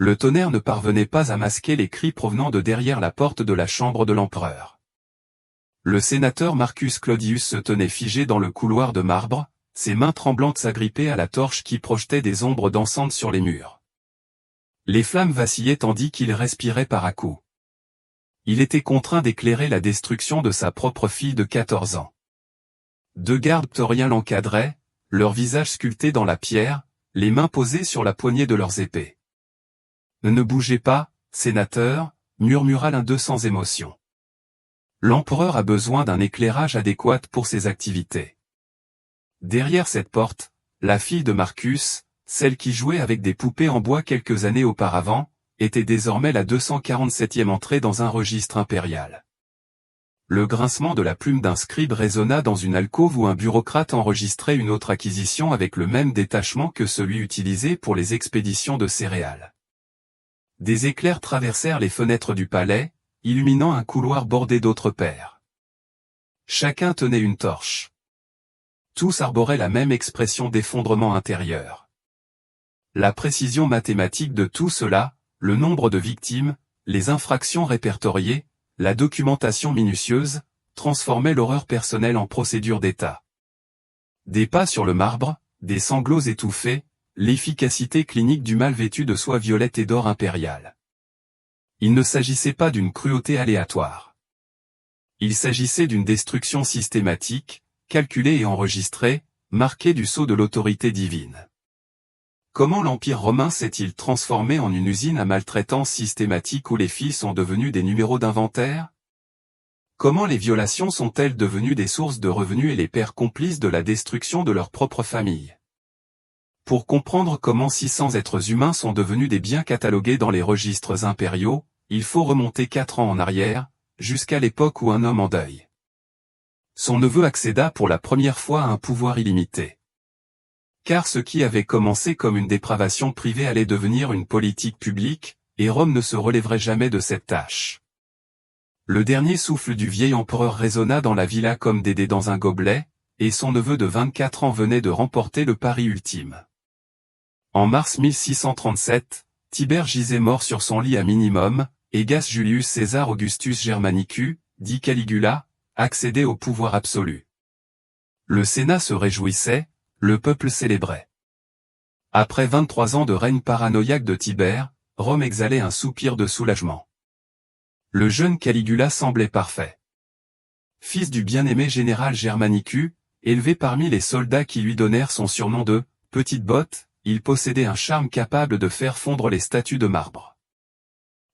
Le tonnerre ne parvenait pas à masquer les cris provenant de derrière la porte de la chambre de l'empereur. Le sénateur Marcus Claudius se tenait figé dans le couloir de marbre, ses mains tremblantes s'agrippaient à la torche qui projetait des ombres dansantes sur les murs. Les flammes vacillaient tandis qu'il respirait par à-coups. Il était contraint d'éclairer la destruction de sa propre fille de 14 ans. 2 gardes tauriens l'encadraient, leurs visages sculptés dans la pierre, les mains posées sur la poignée de leurs épées. « Ne bougez pas, sénateur », murmura l'un d'eux sans émotion. L'empereur a besoin d'un éclairage adéquat pour ses activités. Derrière cette porte, la fille de Marcus, celle qui jouait avec des poupées en bois quelques années auparavant, était désormais la 247e entrée dans un registre impérial. Le grincement de la plume d'un scribe résonna dans une alcôve où un bureaucrate enregistrait une autre acquisition avec le même détachement que celui utilisé pour les expéditions de céréales. Des éclairs traversèrent les fenêtres du palais, illuminant un couloir bordé d'autres pairs. Chacun tenait une torche. Tous arboraient la même expression d'effondrement intérieur. La précision mathématique de tout cela, le nombre de victimes, les infractions répertoriées, la documentation minutieuse, transformaient l'horreur personnelle en procédure d'État. Des pas sur le marbre, des sanglots étouffés, l'efficacité clinique du mal vêtu de soie violette et d'or impérial. Il ne s'agissait pas d'une cruauté aléatoire. Il s'agissait d'une destruction systématique, calculée et enregistrée, marquée du sceau de l'autorité divine. Comment l'Empire romain s'est-il transformé en une usine à maltraitance systématique où les filles sont devenues des numéros d'inventaire? Comment les violations sont-elles devenues des sources de revenus et les pères complices de la destruction de leur propre famille? Pour comprendre comment 600 êtres humains sont devenus des biens catalogués dans les registres impériaux, il faut remonter 4 ans en arrière, jusqu'à l'époque où un homme en deuil. Son neveu accéda pour la première fois à un pouvoir illimité. Car ce qui avait commencé comme une dépravation privée allait devenir une politique publique, et Rome ne se relèverait jamais de cette tâche. Le dernier souffle du vieil empereur résonna dans la villa comme des dés dans un gobelet, et son neveu de 24 ans venait de remporter le pari ultime. En mars 1637, Tibère gisait mort sur son lit à minimum, et Gaius Julius Caesar Augustus Germanicus, dit Caligula, accédait au pouvoir absolu. Le Sénat se réjouissait, le peuple célébrait. Après 23 ans de règne paranoïaque de Tibère, Rome exhalait un soupir de soulagement. Le jeune Caligula semblait parfait. Fils du bien-aimé général Germanicus, élevé parmi les soldats qui lui donnèrent son surnom de « Petite Botte », il possédait un charme capable de faire fondre les statues de marbre.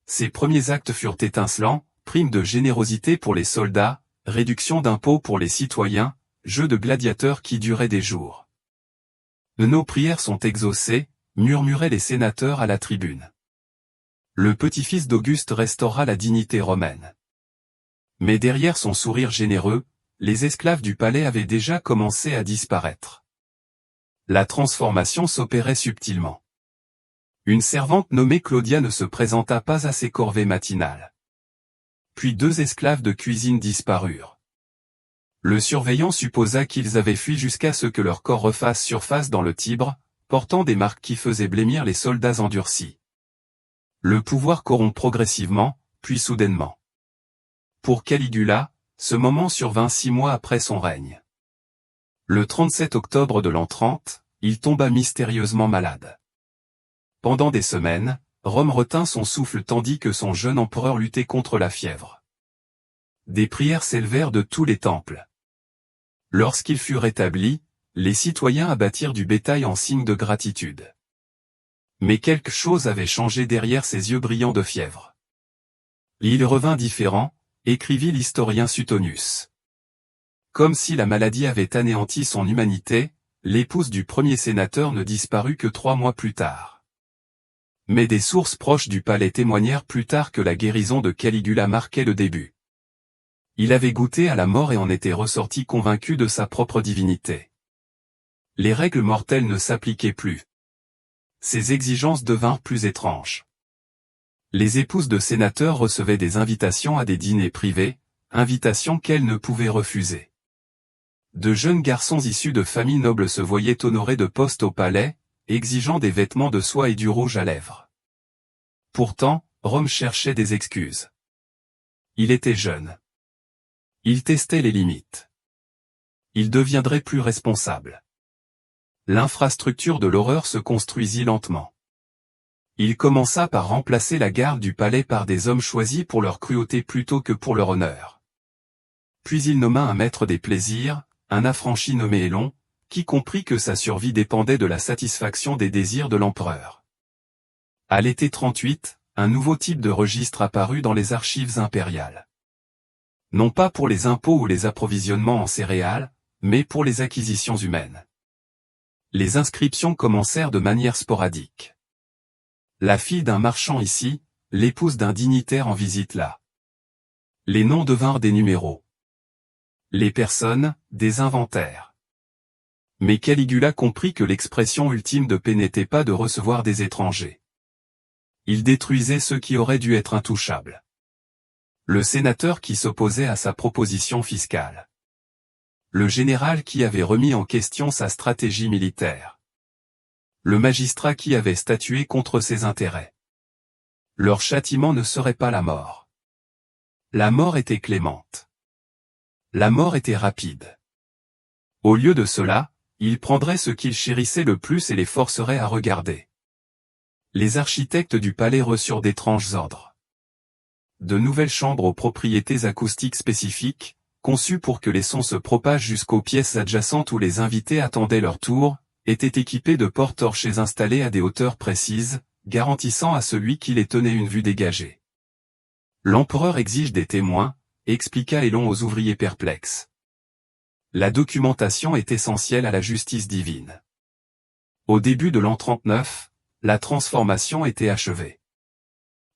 Ses premiers actes furent étincelants, primes de générosité pour les soldats, réduction d'impôts pour les citoyens, jeux de gladiateurs qui duraient des jours. Nos prières sont exaucées, murmuraient les sénateurs à la tribune. Le petit-fils d'Auguste restaura la dignité romaine. Mais derrière son sourire généreux, les esclaves du palais avaient déjà commencé à disparaître. La transformation s'opérait subtilement. Une servante nommée Claudia ne se présenta pas à ses corvées matinales. Puis 2 esclaves de cuisine disparurent. Le surveillant supposa qu'ils avaient fui jusqu'à ce que leur corps refasse surface dans le Tibre, portant des marques qui faisaient blêmir les soldats endurcis. Le pouvoir corrompt progressivement, puis soudainement. Pour Caligula, ce moment survint 6 mois après son règne. Le 37 octobre de l'an 30, il tomba mystérieusement malade. Pendant des semaines, Rome retint son souffle tandis que son jeune empereur luttait contre la fièvre. Des prières s'élevèrent de tous les temples. Lorsqu'il fut rétabli, les citoyens abattirent du bétail en signe de gratitude. Mais quelque chose avait changé derrière ses yeux brillants de fièvre. Il revint différent, écrivit l'historien Suetonius. Comme si la maladie avait anéanti son humanité, l'épouse du premier sénateur ne disparut que 3 mois plus tard. Mais des sources proches du palais témoignèrent plus tard que la guérison de Caligula marquait le début. Il avait goûté à la mort et en était ressorti convaincu de sa propre divinité. Les règles mortelles ne s'appliquaient plus. Ses exigences devinrent plus étranges. Les épouses de sénateurs recevaient des invitations à des dîners privés, invitations qu'elles ne pouvaient refuser. De jeunes garçons issus de familles nobles se voyaient honorés de postes au palais, exigeant des vêtements de soie et du rouge à lèvres. Pourtant, Rome cherchait des excuses. Il était jeune. Il testait les limites. Il deviendrait plus responsable. L'infrastructure de l'horreur se construisit lentement. Il commença par remplacer la garde du palais par des hommes choisis pour leur cruauté plutôt que pour leur honneur. Puis il nomma un maître des plaisirs, un affranchi nommé Hélon, qui comprit que sa survie dépendait de la satisfaction des désirs de l'empereur. À l'été 38, un nouveau type de registre apparut dans les archives impériales. Non pas pour les impôts ou les approvisionnements en céréales, mais pour les acquisitions humaines. Les inscriptions commencèrent de manière sporadique. La fille d'un marchand ici, l'épouse d'un dignitaire en visite là. Les noms devinrent des numéros. Les personnes, des inventaires. Mais Caligula comprit que l'expression ultime de paix n'était pas de recevoir des étrangers. Il détruisait ceux qui auraient dû être intouchables. Le sénateur qui s'opposait à sa proposition fiscale. Le général qui avait remis en question sa stratégie militaire. Le magistrat qui avait statué contre ses intérêts. Leur châtiment ne serait pas la mort. La mort était clémente. La mort était rapide. Au lieu de cela, ils prendraient ce qu'ils chérissaient le plus et les forceraient à regarder. Les architectes du palais reçurent d'étranges ordres. De nouvelles chambres aux propriétés acoustiques spécifiques, conçues pour que les sons se propagent jusqu'aux pièces adjacentes où les invités attendaient leur tour, étaient équipées de porte-torches installées à des hauteurs précises, garantissant à celui qui les tenait une vue dégagée. L'empereur exige des témoins, expliqua Hélon aux ouvriers perplexes. La documentation est essentielle à la justice divine. Au début de l'an 39, la transformation était achevée.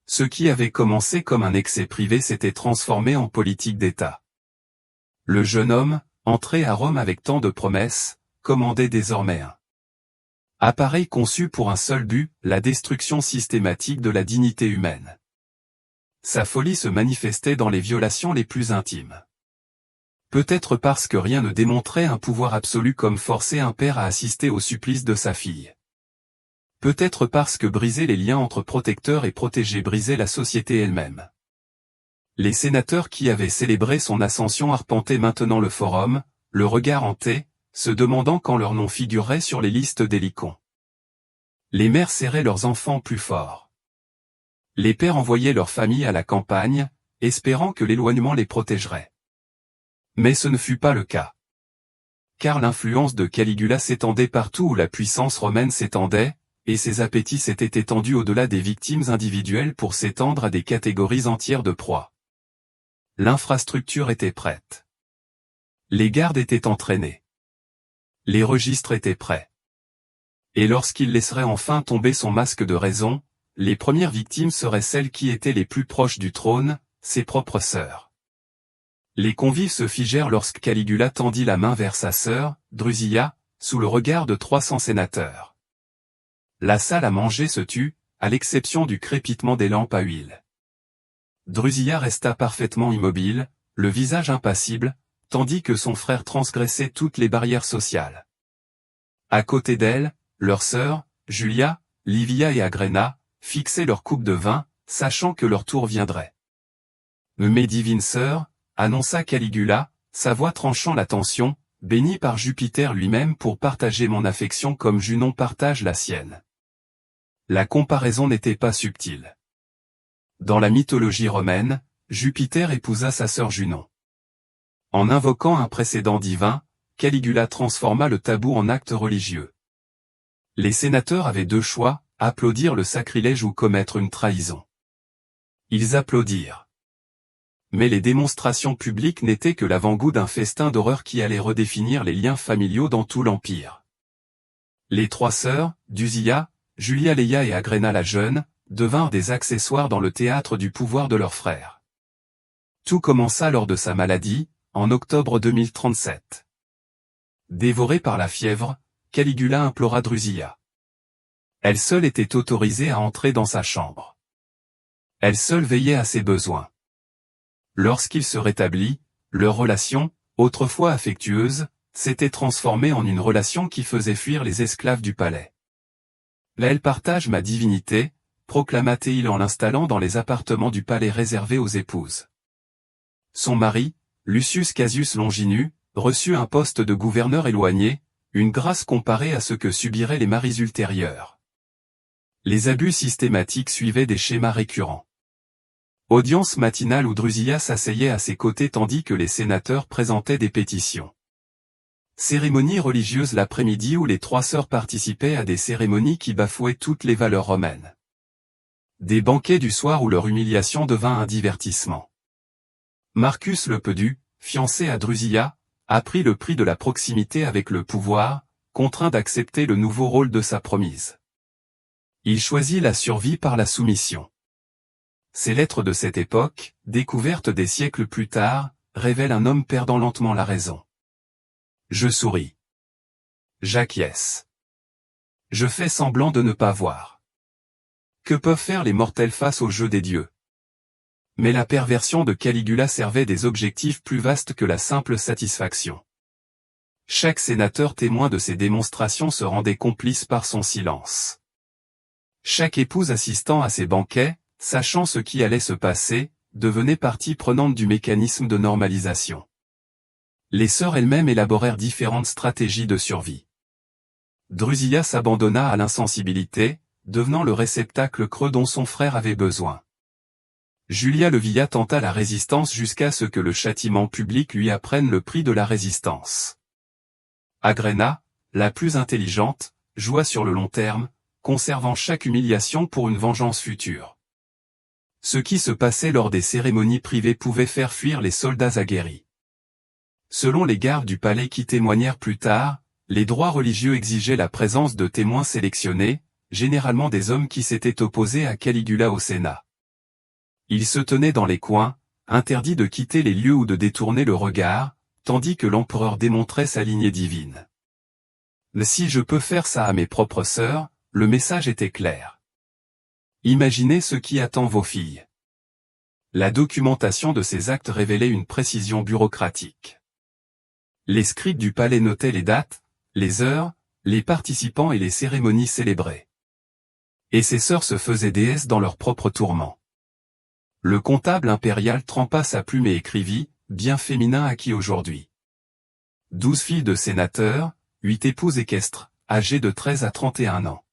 Ce qui avait commencé comme un excès privé s'était transformé en politique d'État. Le jeune homme, entré à Rome avec tant de promesses, commandait désormais un appareil conçu pour un seul but, la destruction systématique de la dignité humaine. Sa folie se manifestait dans les violations les plus intimes. Peut-être parce que rien ne démontrait un pouvoir absolu comme forcer un père à assister au supplice de sa fille. Peut-être parce que briser les liens entre protecteurs et protégés brisait la société elle-même. Les sénateurs qui avaient célébré son ascension arpentaient maintenant le forum, le regard hanté, se demandant quand leur nom figurerait sur les listes des licons. Les mères serraient leurs enfants plus fort. Les pères envoyaient leurs familles à la campagne, espérant que l'éloignement les protégerait. Mais ce ne fut pas le cas. Car l'influence de Caligula s'étendait partout où la puissance romaine s'étendait, et ses appétits s'étaient étendus au-delà des victimes individuelles pour s'étendre à des catégories entières de proies. L'infrastructure était prête. Les gardes étaient entraînés. Les registres étaient prêts. Et lorsqu'il laisserait enfin tomber son masque de raison, les premières victimes seraient celles qui étaient les plus proches du trône, ses propres sœurs. Les convives se figèrent lorsque Caligula tendit la main vers sa sœur, Drusilla, sous le regard de 300 sénateurs. La salle à manger se tut, à l'exception du crépitement des lampes à huile. Drusilla resta parfaitement immobile, le visage impassible, tandis que son frère transgressait toutes les barrières sociales. À côté d'elle, leurs sœurs, Julia, Livia et Agrena, fixaient leur coupe de vin, sachant que leur tour viendrait. « Mes divines sœurs », annonça Caligula, sa voix tranchant la tension, bénie par Jupiter lui-même pour partager mon affection comme Junon partage la sienne. La comparaison n'était pas subtile. Dans la mythologie romaine, Jupiter épousa sa sœur Junon. En invoquant un précédent divin, Caligula transforma le tabou en acte religieux. Les sénateurs avaient deux choix, applaudir le sacrilège ou commettre une trahison. Ils applaudirent. Mais les démonstrations publiques n'étaient que l'avant-goût d'un festin d'horreur qui allait redéfinir les liens familiaux dans tout l'Empire. Les trois sœurs, Drusilla, Julia Leia et Agrena la jeune, devinrent des accessoires dans le théâtre du pouvoir de leur frère. Tout commença lors de sa maladie, en octobre 2037. Dévoré par la fièvre, Caligula implora Drusilla. Elle seule était autorisée à entrer dans sa chambre. Elle seule veillait à ses besoins. Lorsqu'il se rétablit, leur relation, autrefois affectueuse, s'était transformée en une relation qui faisait fuir les esclaves du palais. « Elle partage ma divinité », proclama Théil en l'installant dans les appartements du palais réservés aux épouses. Son mari, Lucius Cassius Longinus, reçut un poste de gouverneur éloigné, une grâce comparée à ce que subiraient les maris ultérieurs. Les abus systématiques suivaient des schémas récurrents. Audience matinale où Drusilla s'asseyait à ses côtés tandis que les sénateurs présentaient des pétitions. Cérémonies religieuses l'après-midi où les trois sœurs participaient à des cérémonies qui bafouaient toutes les valeurs romaines. Des banquets du soir où leur humiliation devint un divertissement. Marcus Lepédu, fiancé à Drusilla, a pris le prix de la proximité avec le pouvoir, contraint d'accepter le nouveau rôle de sa promise. Il choisit la survie par la soumission. Ces lettres de cette époque, découvertes des siècles plus tard, révèlent un homme perdant lentement la raison. Je souris. J'acquiesce. Je fais semblant de ne pas voir. Que peuvent faire les mortels face au jeu des dieux? Mais la perversion de Caligula servait des objectifs plus vastes que la simple satisfaction. Chaque sénateur témoin de ces démonstrations se rendait complice par son silence. Chaque épouse assistant à ces banquets, sachant ce qui allait se passer, devenait partie prenante du mécanisme de normalisation. Les sœurs elles-mêmes élaborèrent différentes stratégies de survie. Drusilla s'abandonna à l'insensibilité, devenant le réceptacle creux dont son frère avait besoin. Julia Levilla tenta la résistance jusqu'à ce que le châtiment public lui apprenne le prix de la résistance. Agrena, la plus intelligente, joua sur le long terme, conservant chaque humiliation pour une vengeance future. Ce qui se passait lors des cérémonies privées pouvait faire fuir les soldats aguerris. Selon les gardes du palais qui témoignèrent plus tard, les droits religieux exigeaient la présence de témoins sélectionnés, généralement des hommes qui s'étaient opposés à Caligula au Sénat. Ils se tenaient dans les coins, interdits de quitter les lieux ou de détourner le regard, tandis que l'empereur démontrait sa lignée divine. Mais si je peux faire ça à mes propres sœurs, le message était clair. Imaginez ce qui attend vos filles. La documentation de ces actes révélait une précision bureaucratique. Les scribes du palais notaient les dates, les heures, les participants et les cérémonies célébrées. Et ces sœurs se faisaient déesses dans leur propre tourment. Le comptable impérial trempa sa plume et écrivit, bien féminin à qui aujourd'hui. 12 filles de sénateurs, 8 épouses équestres, âgées de 13 à 31 ans.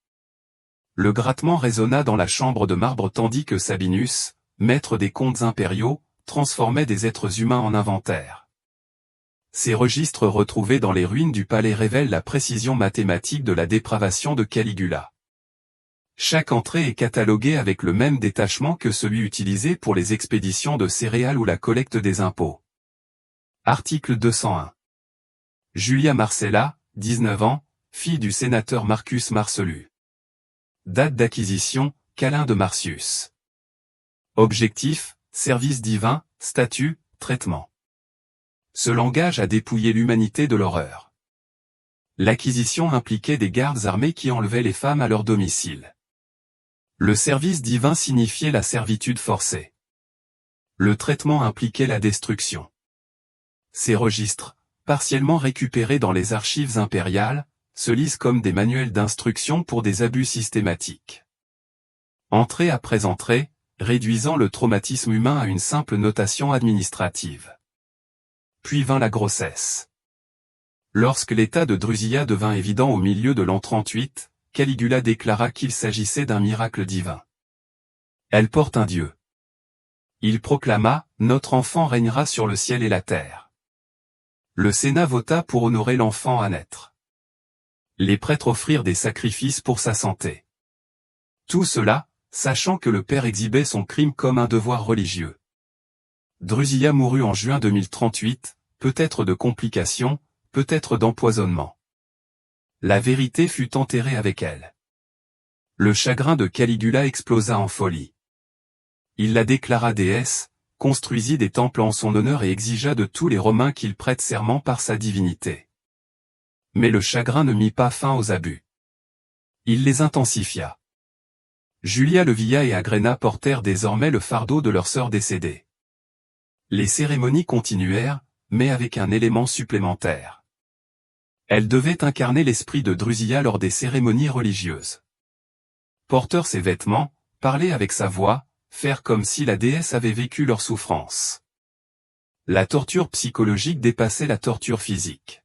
Le grattement résonna dans la chambre de marbre tandis que Sabinus, maître des comptes impériaux, transformait des êtres humains en inventaire. Ces registres retrouvés dans les ruines du palais révèlent la précision mathématique de la dépravation de Caligula. Chaque entrée est cataloguée avec le même détachement que celui utilisé pour les expéditions de céréales ou la collecte des impôts. Article 201. Julia Marcella, 19 ans, fille du sénateur Marcus Marcellus. Date d'acquisition, câlin de Marcius. Objectif, service divin, statut, traitement. Ce langage a dépouillé l'humanité de l'horreur. L'acquisition impliquait des gardes armés qui enlevaient les femmes à leur domicile. Le service divin signifiait la servitude forcée. Le traitement impliquait la destruction. Ces registres, partiellement récupérés dans les archives impériales, se lisent comme des manuels d'instruction pour des abus systématiques. Entrée après entrée, réduisant le traumatisme humain à une simple notation administrative. Puis vint la grossesse. Lorsque l'état de Drusilla devint évident au milieu de l'an 38, Caligula déclara qu'il s'agissait d'un miracle divin. Elle porte un dieu. Il proclama, notre enfant régnera sur le ciel et la terre. Le Sénat vota pour honorer l'enfant à naître. Les prêtres offrirent des sacrifices pour sa santé. Tout cela, sachant que le père exhibait son crime comme un devoir religieux. Drusilla mourut en juin 2038, peut-être de complications, peut-être d'empoisonnement. La vérité fut enterrée avec elle. Le chagrin de Caligula explosa en folie. Il la déclara déesse, construisit des temples en son honneur et exigea de tous les Romains qu'ils prêtent serment par sa divinité. Mais le chagrin ne mit pas fin aux abus. Il les intensifia. Julia Levilla et Agrena portèrent désormais le fardeau de leur sœur décédée. Les cérémonies continuèrent, mais avec un élément supplémentaire. Elles devaient incarner l'esprit de Drusilla lors des cérémonies religieuses. Porteurs ces vêtements, parler avec sa voix, faire comme si la déesse avait vécu leur souffrance. La torture psychologique dépassait la torture physique.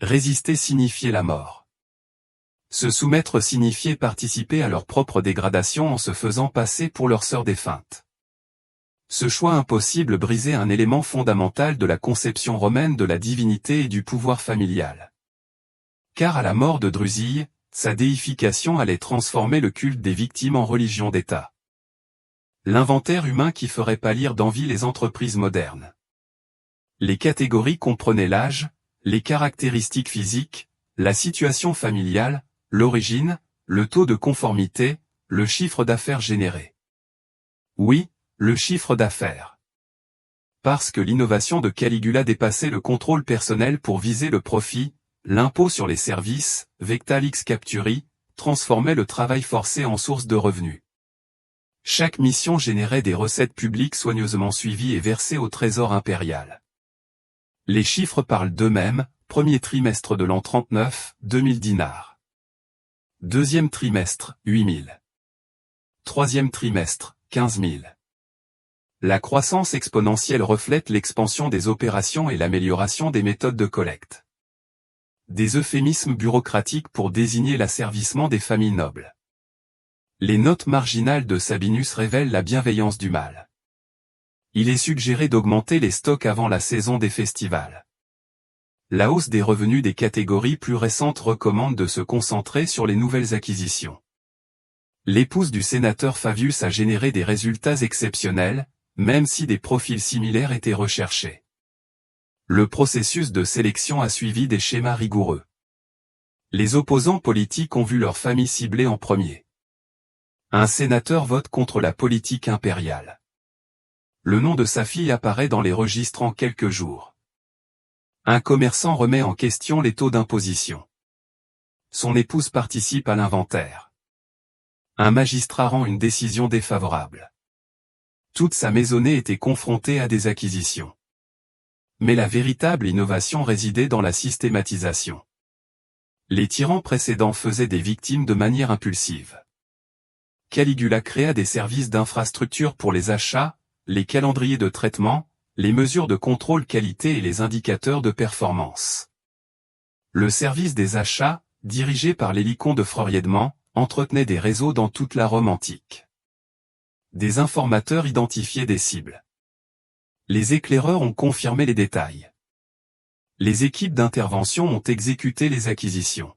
Résister signifiait la mort. Se soumettre signifiait participer à leur propre dégradation en se faisant passer pour leur sœur défunte. Ce choix impossible brisait un élément fondamental de la conception romaine de la divinité et du pouvoir familial. Car à la mort de Drusille, sa déification allait transformer le culte des victimes en religion d'État. L'inventaire humain qui ferait pâlir d'envie les entreprises modernes. Les catégories comprenaient l'âge, les caractéristiques physiques, la situation familiale, l'origine, le taux de conformité, le chiffre d'affaires généré. Oui, le chiffre d'affaires. Parce que l'innovation de Caligula dépassait le contrôle personnel pour viser le profit, l'impôt sur les services, Vectalix Capturi, transformait le travail forcé en source de revenus. Chaque mission générait des recettes publiques soigneusement suivies et versées au trésor impérial. Les chiffres parlent d'eux-mêmes, premier trimestre de l'an 39, 2000 dinars. Deuxième trimestre, 8000. Troisième trimestre, 15 000. La croissance exponentielle reflète l'expansion des opérations et l'amélioration des méthodes de collecte. Des euphémismes bureaucratiques pour désigner l'asservissement des familles nobles. Les notes marginales de Sabinus révèlent la bienveillance du mal. Il est suggéré d'augmenter les stocks avant la saison des festivals. La hausse des revenus des catégories plus récentes recommande de se concentrer sur les nouvelles acquisitions. L'épouse du sénateur Fabius a généré des résultats exceptionnels, même si des profils similaires étaient recherchés. Le processus de sélection a suivi des schémas rigoureux. Les opposants politiques ont vu leur famille ciblée en premier. Un sénateur vote contre la politique impériale. Le nom de sa fille apparaît dans les registres en quelques jours. Un commerçant remet en question les taux d'imposition. Son épouse participe à l'inventaire. Un magistrat rend une décision défavorable. Toute sa maisonnée était confrontée à des acquisitions. Mais la véritable innovation résidait dans la systématisation. Les tyrans précédents faisaient des victimes de manière impulsive. Caligula créa des services d'infrastructure pour les achats, les calendriers de traitement, les mesures de contrôle qualité et les indicateurs de performance. Le service des achats, dirigé par l'Hélicon de Freuriedman, entretenait des réseaux dans toute la Rome antique. Des informateurs identifiaient des cibles. Les éclaireurs ont confirmé les détails. Les équipes d'intervention ont exécuté les acquisitions.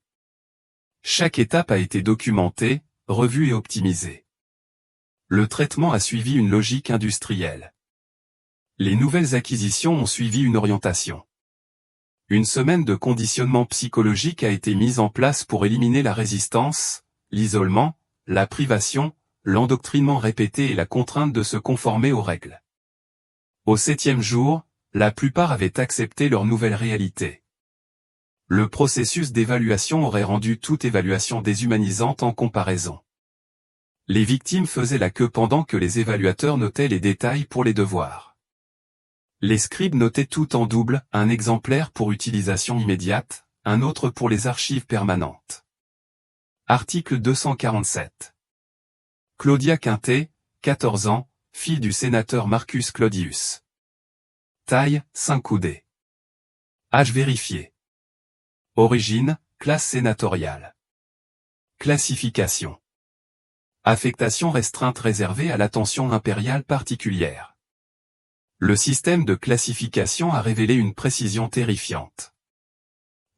Chaque étape a été documentée, revue et optimisée. Le traitement a suivi une logique industrielle. Les nouvelles acquisitions ont suivi une orientation. Une semaine de conditionnement psychologique a été mise en place pour éliminer la résistance, l'isolement, la privation, l'endoctrinement répété et la contrainte de se conformer aux règles. Au 7e jour, la plupart avaient accepté leur nouvelle réalité. Le processus d'évaluation aurait rendu toute évaluation déshumanisante en comparaison. Les victimes faisaient la queue pendant que les évaluateurs notaient les détails pour les devoirs. Les scribes notaient tout en double, un exemplaire pour utilisation immédiate, un autre pour les archives permanentes. Article 247. Claudia Quintet, 14 ans, fille du sénateur Marcus Clodius. Taille, 5 coudées. Âge vérifié. Origine, classe sénatoriale. Classification. Affectation restreinte réservée à l'attention impériale particulière. Le système de classification a révélé une précision terrifiante.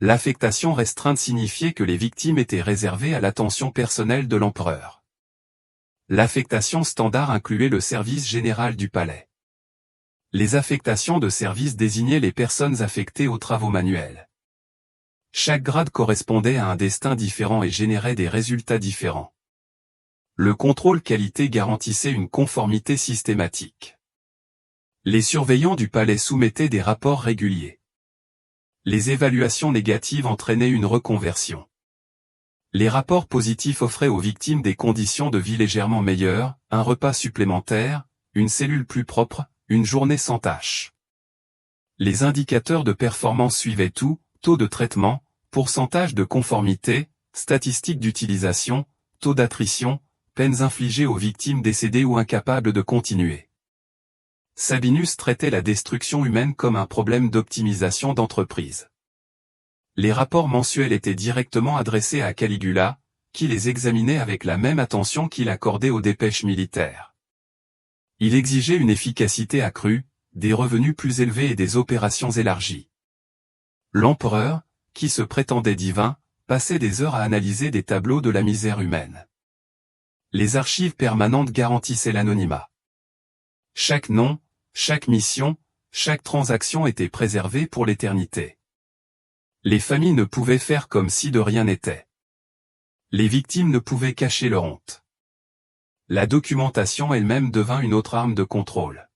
L'affectation restreinte signifiait que les victimes étaient réservées à l'attention personnelle de l'empereur. L'affectation standard incluait le service général du palais. Les affectations de service désignaient les personnes affectées aux travaux manuels. Chaque grade correspondait à un destin différent et générait des résultats différents. Le contrôle qualité garantissait une conformité systématique. Les surveillants du palais soumettaient des rapports réguliers. Les évaluations négatives entraînaient une reconversion. Les rapports positifs offraient aux victimes des conditions de vie légèrement meilleures, un repas supplémentaire, une cellule plus propre, une journée sans tâche. Les indicateurs de performance suivaient tout, taux de traitement, pourcentage de conformité, statistiques d'utilisation, taux d'attrition, peines infligées aux victimes décédées ou incapables de continuer. Sabinus traitait la destruction humaine comme un problème d'optimisation d'entreprise. Les rapports mensuels étaient directement adressés à Caligula, qui les examinait avec la même attention qu'il accordait aux dépêches militaires. Il exigeait une efficacité accrue, des revenus plus élevés et des opérations élargies. L'empereur, qui se prétendait divin, passait des heures à analyser des tableaux de la misère humaine. Les archives permanentes garantissaient l'anonymat. Chaque nom, chaque mission, chaque transaction était préservée pour l'éternité. Les familles ne pouvaient faire comme si de rien n'était. Les victimes ne pouvaient cacher leur honte. La documentation elle-même devint une autre arme de contrôle.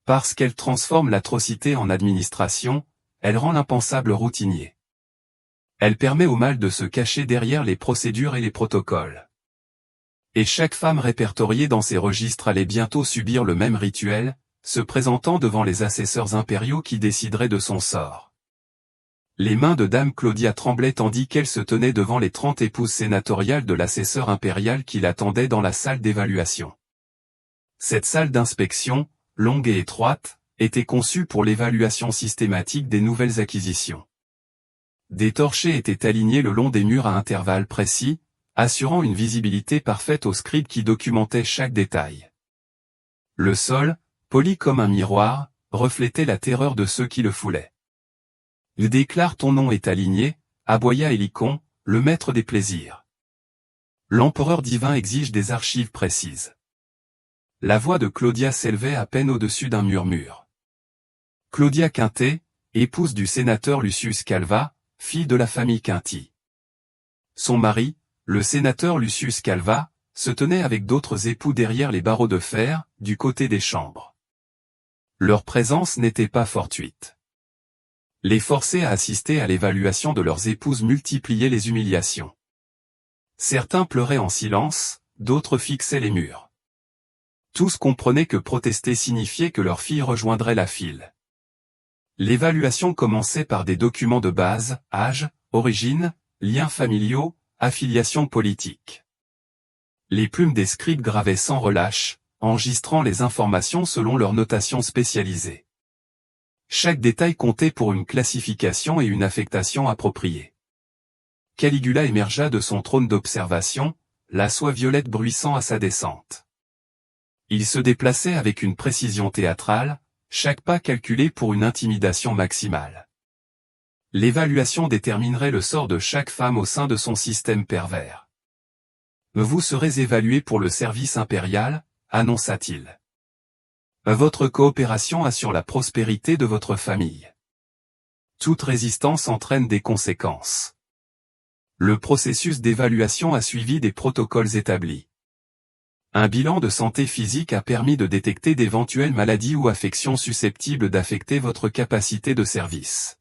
Parce qu'elle transforme l'atrocité en administration, elle rend l'impensable routinier. Elle permet au mal de se cacher derrière les procédures et les protocoles. Et chaque femme répertoriée dans ces registres allait bientôt subir le même rituel, se présentant devant les assesseurs impériaux qui décideraient de son sort. Les mains de Dame Claudia tremblaient tandis qu'elle se tenait devant les 30 épouses sénatoriales de l'assesseur impérial qui l'attendaient dans la salle d'évaluation. Cette salle d'inspection, longue et étroite, était conçue pour l'évaluation systématique des nouvelles acquisitions. Des torchers étaient alignés le long des murs à intervalles précis, assurant une visibilité parfaite aux scribes qui documentaient chaque détail. Le sol, poli comme un miroir, reflétait la terreur de ceux qui le foulaient. Il déclare ton nom est aligné, aboya Hélicon, le maître des plaisirs. L'empereur divin exige des archives précises. La voix de Claudia s'élevait à peine au-dessus d'un murmure. Claudia Quintet, épouse du sénateur Lucius Calva, fille de la famille Quinti. Son mari, le sénateur Lucius Calva, se tenait avec d'autres époux derrière les barreaux de fer, du côté des chambres. Leur présence n'était pas fortuite. Les forcer à assister à l'évaluation de leurs épouses multipliait les humiliations. Certains pleuraient en silence, d'autres fixaient les murs. Tous comprenaient que protester signifiait que leur fille rejoindrait la file. L'évaluation commençait par des documents de base, âge, origine, liens familiaux, affiliation politique. Les plumes des scribes gravaient sans relâche, enregistrant les informations selon leur notation spécialisée. Chaque détail comptait pour une classification et une affectation appropriée. Caligula émergea de son trône d'observation, la soie violette bruissant à sa descente. Il se déplaçait avec une précision théâtrale, chaque pas calculé pour une intimidation maximale. L'évaluation déterminerait le sort de chaque femme au sein de son système pervers. Vous serez évalué pour le service impérial, annonça-t-il. Votre coopération assure la prospérité de votre famille. Toute résistance entraîne des conséquences. Le processus d'évaluation a suivi des protocoles établis. Un bilan de santé physique a permis de détecter d'éventuelles maladies ou affections susceptibles d'affecter votre capacité de service.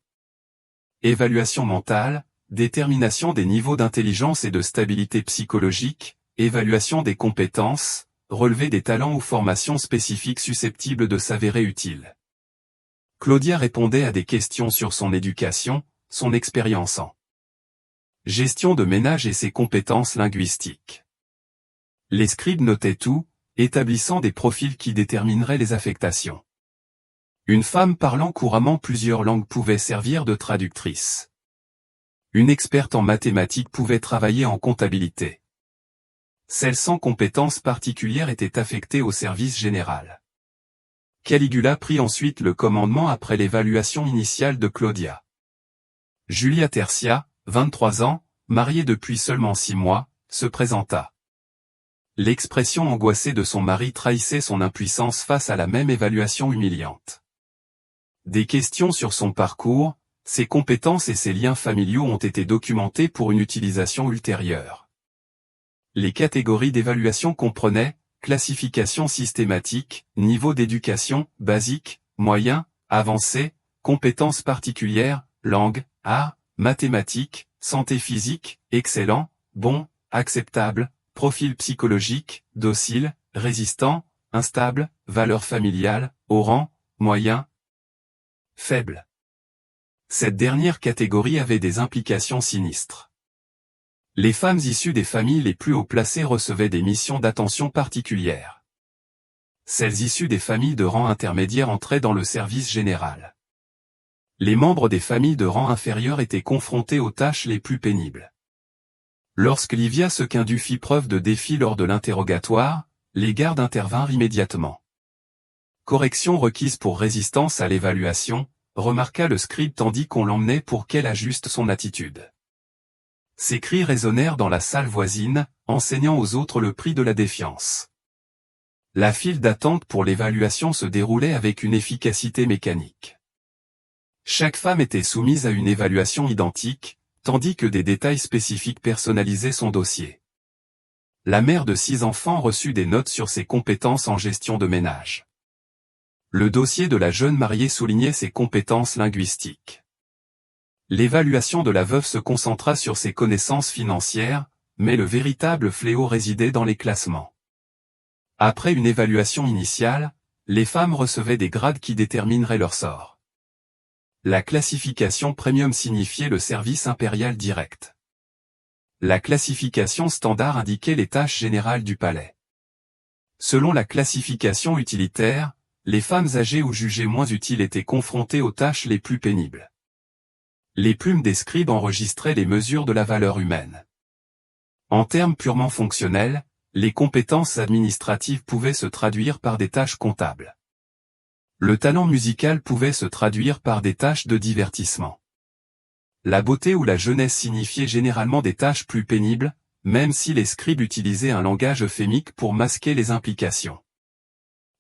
Évaluation mentale, détermination des niveaux d'intelligence et de stabilité psychologique, évaluation des compétences, relevé des talents ou formations spécifiques susceptibles de s'avérer utiles. Claudia répondait à des questions sur son éducation, son expérience en gestion de ménage et ses compétences linguistiques. Les scribes notaient tout, établissant des profils qui détermineraient les affectations. Une femme parlant couramment plusieurs langues pouvait servir de traductrice. Une experte en mathématiques pouvait travailler en comptabilité. Celles sans compétences particulières étaient affectées au service général. Caligula prit ensuite le commandement après l'évaluation initiale de Claudia. Julia Tertia, 23 ans, mariée depuis seulement 6 mois, se présenta. L'expression angoissée de son mari trahissait son impuissance face à la même évaluation humiliante. Des questions sur son parcours, ses compétences et ses liens familiaux ont été documentés pour une utilisation ultérieure. Les catégories d'évaluation comprenaient classification systématique, niveau d'éducation, basique, moyen, avancé, compétences particulières, langue, art, mathématiques, santé physique, excellent, bon, acceptable, profil psychologique, docile, résistant, instable, valeur familiale, haut rang, moyen, faible. Cette dernière catégorie avait des implications sinistres. Les femmes issues des familles les plus haut placées recevaient des missions d'attention particulières. Celles issues des familles de rang intermédiaire entraient dans le service général. Les membres des familles de rang inférieur étaient confrontés aux tâches les plus pénibles. Lorsque Livia Sequindu fit preuve de défi lors de l'interrogatoire, les gardes intervinrent immédiatement. Correction requise pour résistance à l'évaluation, remarqua le scribe tandis qu'on l'emmenait pour qu'elle ajuste son attitude. Ces cris résonnèrent dans la salle voisine, enseignant aux autres le prix de la défiance. La file d'attente pour l'évaluation se déroulait avec une efficacité mécanique. Chaque femme était soumise à une évaluation identique, tandis que des détails spécifiques personnalisaient son dossier. La mère de 6 enfants reçut des notes sur ses compétences en gestion de ménage. Le dossier de la jeune mariée soulignait ses compétences linguistiques. L'évaluation de la veuve se concentra sur ses connaissances financières, mais le véritable fléau résidait dans les classements. Après une évaluation initiale, les femmes recevaient des grades qui détermineraient leur sort. La classification premium signifiait le service impérial direct. La classification standard indiquait les tâches générales du palais. Selon la classification utilitaire, les femmes âgées ou jugées moins utiles étaient confrontées aux tâches les plus pénibles. Les plumes des scribes enregistraient les mesures de la valeur humaine. En termes purement fonctionnels, les compétences administratives pouvaient se traduire par des tâches comptables. Le talent musical pouvait se traduire par des tâches de divertissement. La beauté ou la jeunesse signifiaient généralement des tâches plus pénibles, même si les scribes utilisaient un langage euphémique pour masquer les implications.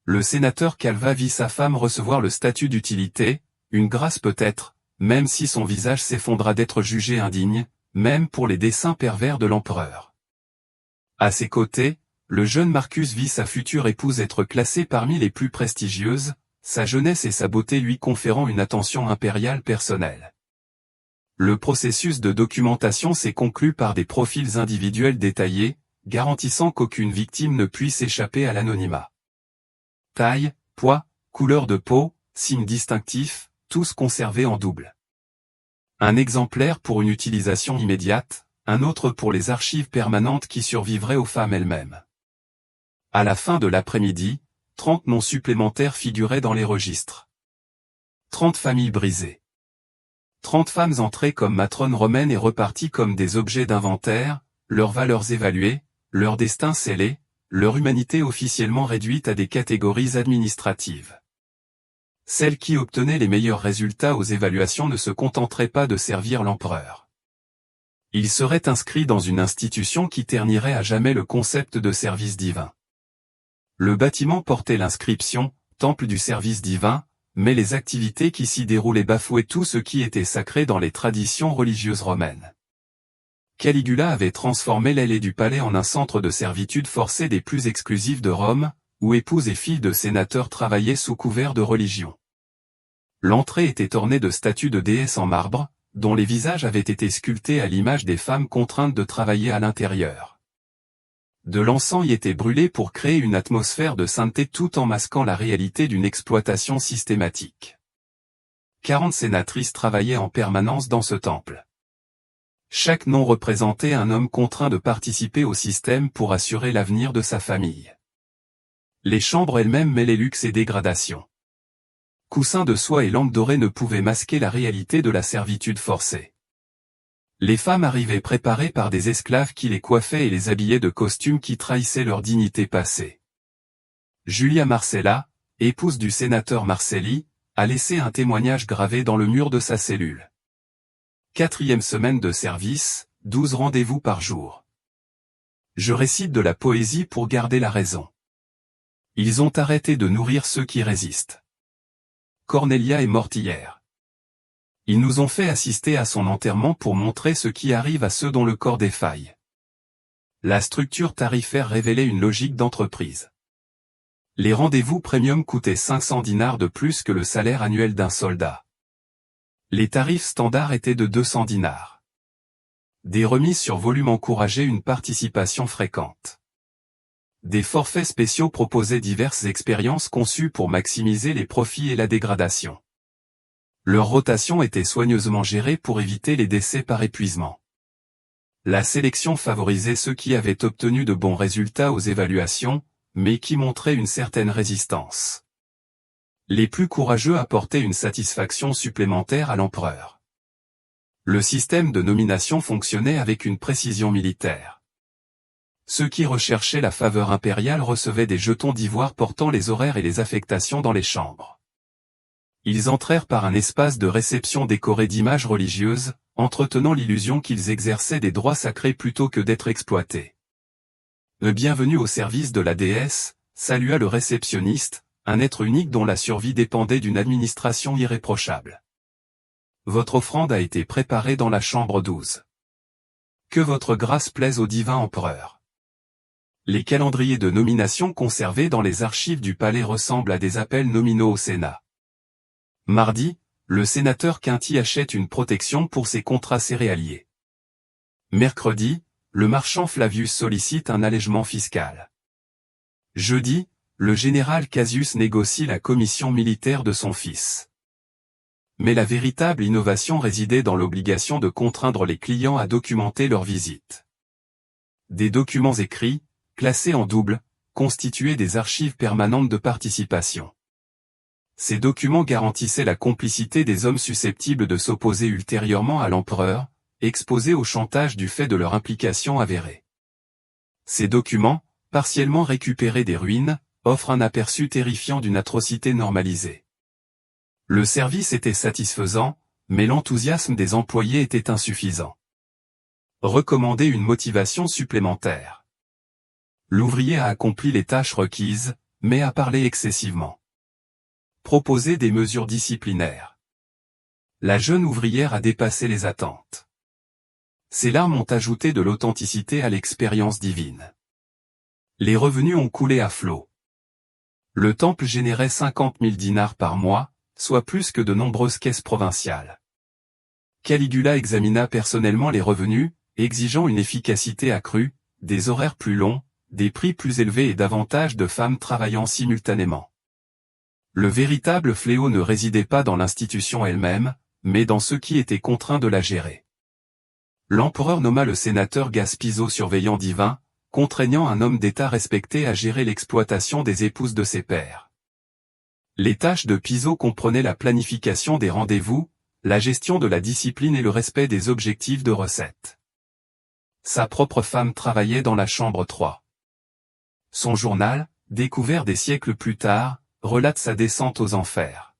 Le sénateur Calva vit sa femme recevoir le statut d'utilité, une grâce peut-être, même si son visage s'effondra d'être jugé indigne, même pour les desseins pervers de l'empereur. À ses côtés, le jeune Marcus vit sa future épouse être classée parmi les plus prestigieuses, sa jeunesse et sa beauté lui conférant une attention impériale personnelle. Le processus de documentation s'est conclu par des profils individuels détaillés, garantissant qu'aucune victime ne puisse échapper à l'anonymat. Taille, poids, couleur de peau, signes distinctifs, tous conservés en double. Un exemplaire pour une utilisation immédiate, un autre pour les archives permanentes qui survivraient aux femmes elles-mêmes. À la fin de l'après-midi, 30 noms supplémentaires figuraient dans les registres. 30 familles brisées. 30 femmes entrées comme matrones romaines et reparties comme des objets d'inventaire, leurs valeurs évaluées, leur destin scellé, leur humanité officiellement réduite à des catégories administratives. Celles qui obtenaient les meilleurs résultats aux évaluations ne se contenteraient pas de servir l'empereur. Ils seraient inscrits dans une institution qui ternirait à jamais le concept de service divin. Le bâtiment portait l'inscription « Temple du service divin », mais les activités qui s'y déroulaient bafouaient tout ce qui était sacré dans les traditions religieuses romaines. Caligula avait transformé l'aile du palais en un centre de servitude forcée des plus exclusifs de Rome, où épouses et filles de sénateurs travaillaient sous couvert de religion. L'entrée était ornée de statues de déesses en marbre, dont les visages avaient été sculptés à l'image des femmes contraintes de travailler à l'intérieur. De l'encens y était brûlé pour créer une atmosphère de sainteté tout en masquant la réalité d'une exploitation systématique. 40 sénatrices travaillaient en permanence dans ce temple. Chaque nom représentait un homme contraint de participer au système pour assurer l'avenir de sa famille. Les chambres elles-mêmes mêlaient luxe et dégradation. Coussins de soie et lampes dorées ne pouvaient masquer la réalité de la servitude forcée. Les femmes arrivaient préparées par des esclaves qui les coiffaient et les habillaient de costumes qui trahissaient leur dignité passée. Julia Marcella, épouse du sénateur Marcelli, a laissé un témoignage gravé dans le mur de sa cellule. 4e semaine de service, 12 rendez-vous par jour. Je récite de la poésie pour garder la raison. Ils ont arrêté de nourrir ceux qui résistent. Cornelia est morte hier. Ils nous ont fait assister à son enterrement pour montrer ce qui arrive à ceux dont le corps défaille. La structure tarifaire révélait une logique d'entreprise. Les rendez-vous premium coûtaient 500 dinars de plus que le salaire annuel d'un soldat. Les tarifs standards étaient de 200 dinars. Des remises sur volume encourageaient une participation fréquente. Des forfaits spéciaux proposaient diverses expériences conçues pour maximiser les profits et la dégradation. Leur rotation était soigneusement gérée pour éviter les décès par épuisement. La sélection favorisait ceux qui avaient obtenu de bons résultats aux évaluations, mais qui montraient une certaine résistance. Les plus courageux apportaient une satisfaction supplémentaire à l'empereur. Le système de nomination fonctionnait avec une précision militaire. Ceux qui recherchaient la faveur impériale recevaient des jetons d'ivoire portant les horaires et les affectations dans les chambres. Ils entrèrent par un espace de réception décoré d'images religieuses, entretenant l'illusion qu'ils exerçaient des droits sacrés plutôt que d'être exploités. Le bienvenu au service de la déesse, salua le réceptionniste, un être unique dont la survie dépendait d'une administration irréprochable. Votre offrande a été préparée dans la chambre 12. Que votre grâce plaise au divin empereur. Les calendriers de nomination conservés dans les archives du palais ressemblent à des appels nominaux au Sénat. Mardi, le sénateur Quinty achète une protection pour ses contrats céréaliers. Mercredi, le marchand Flavius sollicite un allègement fiscal. Jeudi, le général Cassius négocie la commission militaire de son fils. Mais la véritable innovation résidait dans l'obligation de contraindre les clients à documenter leur visite. Des documents écrits, classés en double, constituaient des archives permanentes de participation. Ces documents garantissaient la complicité des hommes susceptibles de s'opposer ultérieurement à l'empereur, exposés au chantage du fait de leur implication avérée. Ces documents, partiellement récupérés des ruines, offrent un aperçu terrifiant d'une atrocité normalisée. Le service était satisfaisant, mais l'enthousiasme des employés était insuffisant. Recommander une motivation supplémentaire. L'ouvrier a accompli les tâches requises, mais a parlé excessivement. Proposer des mesures disciplinaires. La jeune ouvrière a dépassé les attentes. Ses larmes ont ajouté de l'authenticité à l'expérience divine. Les revenus ont coulé à flot. Le temple générait 50 000 dinars par mois, soit plus que de nombreuses caisses provinciales. Caligula examina personnellement les revenus, exigeant une efficacité accrue, des horaires plus longs, des prix plus élevés et davantage de femmes travaillant simultanément. Le véritable fléau ne résidait pas dans l'institution elle-même, mais dans ceux qui étaient contraints de la gérer. L'empereur nomma le sénateur Gaspiso surveillant divin, contraignant un homme d'État respecté à gérer l'exploitation des épouses de ses pairs. Les tâches de Piso comprenaient la planification des rendez-vous, la gestion de la discipline et le respect des objectifs de recette. Sa propre femme travaillait dans la chambre 3. Son journal, découvert des siècles plus tard, relate sa descente aux enfers.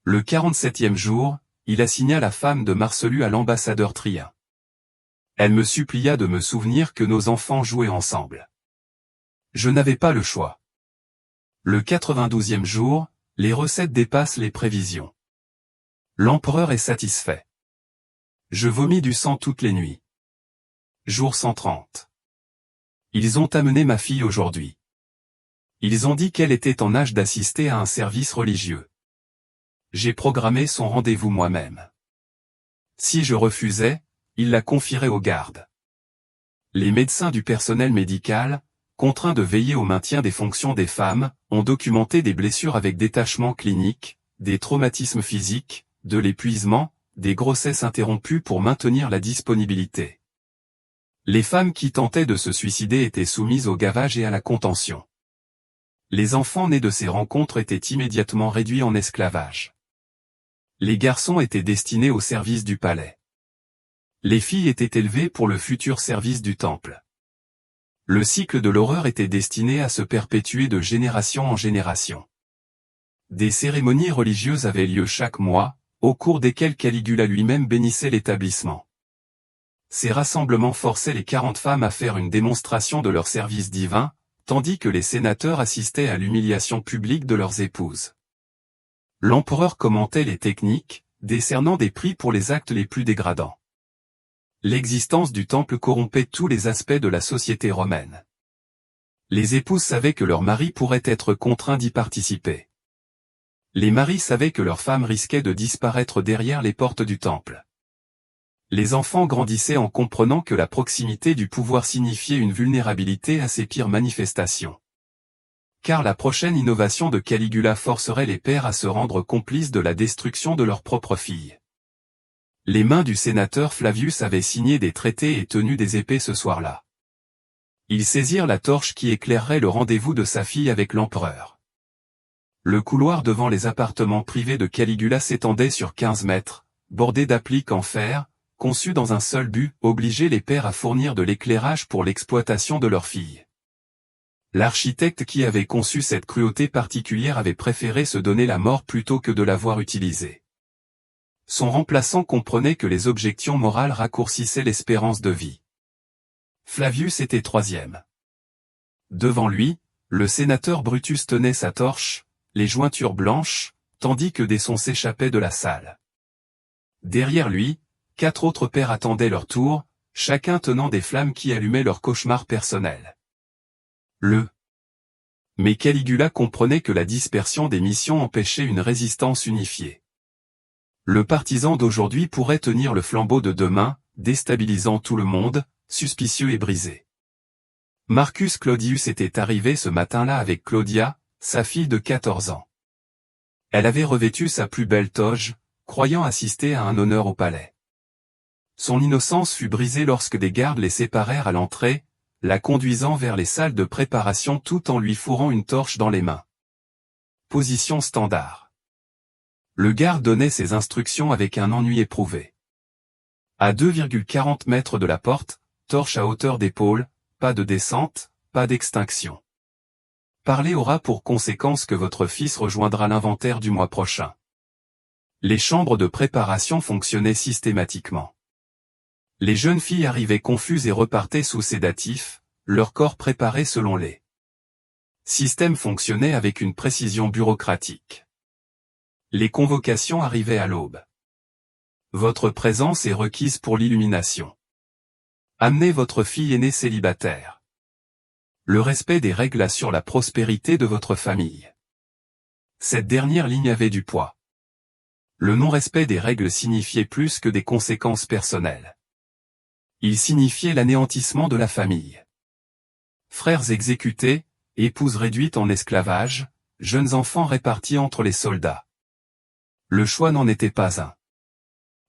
Le 47e jour, il assigna la femme de Marcellus à l'ambassadeur Trien. Elle me supplia de me souvenir que nos enfants jouaient ensemble. Je n'avais pas le choix. Le 92e jour, les recettes dépassent les prévisions. L'empereur est satisfait. Je vomis du sang toutes les nuits. Jour 130. Ils ont amené ma fille aujourd'hui. Ils ont dit qu'elle était en âge d'assister à un service religieux. J'ai programmé son rendez-vous moi-même. Si je refusais, il la confierait aux gardes. Les médecins du personnel médical, contraints de veiller au maintien des fonctions des femmes, ont documenté des blessures avec détachement clinique, des traumatismes physiques, de l'épuisement, des grossesses interrompues pour maintenir la disponibilité. Les femmes qui tentaient de se suicider étaient soumises au gavage et à la contention. Les enfants nés de ces rencontres étaient immédiatement réduits en esclavage. Les garçons étaient destinés au service du palais. Les filles étaient élevées pour le futur service du temple. Le cycle de l'horreur était destiné à se perpétuer de génération en génération. Des cérémonies religieuses avaient lieu chaque mois, au cours desquelles Caligula lui-même bénissait l'établissement. Ces rassemblements forçaient les 40 femmes à faire une démonstration de leur service divin, tandis que les sénateurs assistaient à l'humiliation publique de leurs épouses. L'empereur commentait les techniques, décernant des prix pour les actes les plus dégradants. L'existence du temple corrompait tous les aspects de la société romaine. Les épouses savaient que leur mari pourrait être contraint d'y participer. Les maris savaient que leurs femmes risquaient de disparaître derrière les portes du temple. Les enfants grandissaient en comprenant que la proximité du pouvoir signifiait une vulnérabilité à ses pires manifestations. Car la prochaine innovation de Caligula forcerait les pères à se rendre complices de la destruction de leurs propres filles. Les mains du sénateur Flavius avaient signé des traités et tenu des épées ce soir-là. Ils saisirent la torche qui éclairerait le rendez-vous de sa fille avec l'empereur. Le couloir devant les appartements privés de Caligula s'étendait sur 15 mètres, bordé d'appliques en fer, conçus dans un seul but, obliger les pères à fournir de l'éclairage pour l'exploitation de leur fille. L'architecte qui avait conçu cette cruauté particulière avait préféré se donner la mort plutôt que de l'avoir utilisée. Son remplaçant comprenait que les objections morales raccourcissaient l'espérance de vie. Flavius était troisième. Devant lui, le sénateur Brutus tenait sa torche, les jointures blanches, tandis que des sons s'échappaient de la salle. Derrière lui, 4 autres pères attendaient leur tour, chacun tenant des flammes qui allumaient leur cauchemar personnel. Mais Caligula comprenait que la dispersion des missions empêchait une résistance unifiée. Le partisan d'aujourd'hui pourrait tenir le flambeau de demain, déstabilisant tout le monde, suspicieux et brisé. Marcus Claudius était arrivé ce matin-là avec Claudia, sa fille de 14 ans. Elle avait revêtu sa plus belle toge, croyant assister à un honneur au palais. Son innocence fut brisée lorsque des gardes les séparèrent à l'entrée, la conduisant vers les salles de préparation tout en lui fourrant une torche dans les mains. Position standard. Le garde donnait ses instructions avec un ennui éprouvé. À 2,40 mètres de la porte, torche à hauteur d'épaule, pas de descente, pas d'extinction. Parler aura pour conséquence que votre fils rejoindra l'inventaire du mois prochain. Les chambres de préparation fonctionnaient systématiquement. Les jeunes filles arrivaient confuses et repartaient sous sédatifs, leur corps préparé selon les systèmes fonctionnait avec une précision bureaucratique. Les convocations arrivaient à l'aube. Votre présence est requise pour l'illumination. Amenez votre fille aînée célibataire. Le respect des règles assure la prospérité de votre famille. Cette dernière ligne avait du poids. Le non-respect des règles signifiait plus que des conséquences personnelles. Il signifiait l'anéantissement de la famille. Frères exécutés, épouses réduites en esclavage, jeunes enfants répartis entre les soldats. Le choix n'en était pas un.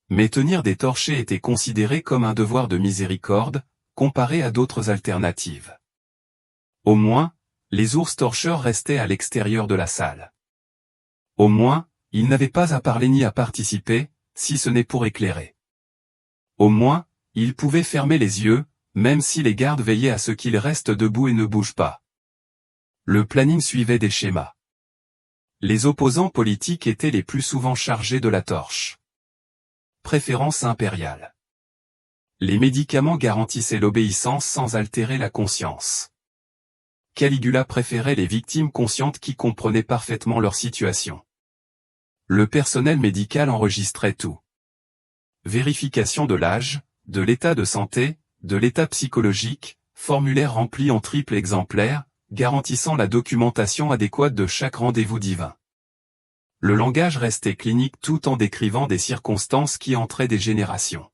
Mais tenir des torchers était considéré comme un devoir de miséricorde, comparé à d'autres alternatives. Au moins, les ours torcheurs restaient à l'extérieur de la salle. Au moins, ils n'avaient pas à parler ni à participer, si ce n'est pour éclairer. Au moins, ils pouvaient fermer les yeux, même si les gardes veillaient à ce qu'ils restent debout et ne bougent pas. Le planning suivait des schémas. Les opposants politiques étaient les plus souvent chargés de la torche. Préférence impériale. Les médicaments garantissaient l'obéissance sans altérer la conscience. Caligula préférait les victimes conscientes qui comprenaient parfaitement leur situation. Le personnel médical enregistrait tout. Vérification de l'âge, de l'état de santé, de l'état psychologique, formulaire rempli en triple exemplaire, garantissant la documentation adéquate de chaque rendez-vous divin. Le langage restait clinique tout en décrivant des circonstances qui entraient des générations.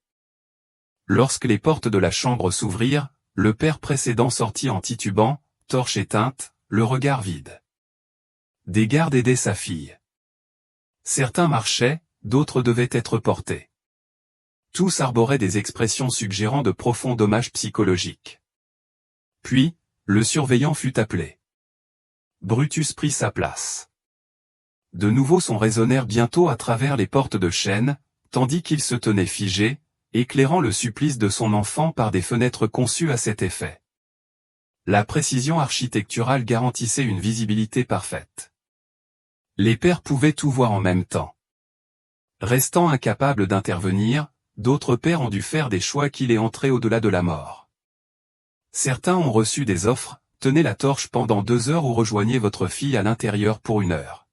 Lorsque les portes de la chambre s'ouvrirent, le père précédent sortit en titubant, torche éteinte, le regard vide. Des gardes aidaient sa fille. Certains marchaient, d'autres devaient être portés. Tous arboraient des expressions suggérant de profonds dommages psychologiques. Puis, le surveillant fut appelé. Brutus prit sa place. De nouveaux sons résonnèrent bientôt à travers les portes de chêne, tandis qu'il se tenait figé, éclairant le supplice de son enfant par des fenêtres conçues à cet effet. La précision architecturale garantissait une visibilité parfaite. Les pères pouvaient tout voir en même temps. Restant incapables d'intervenir, d'autres pères ont dû faire des choix qui les entraient au-delà de la mort. Certains ont reçu des offres, tenez la torche pendant 2 heures ou rejoignez votre fille à l'intérieur pour 1 heure.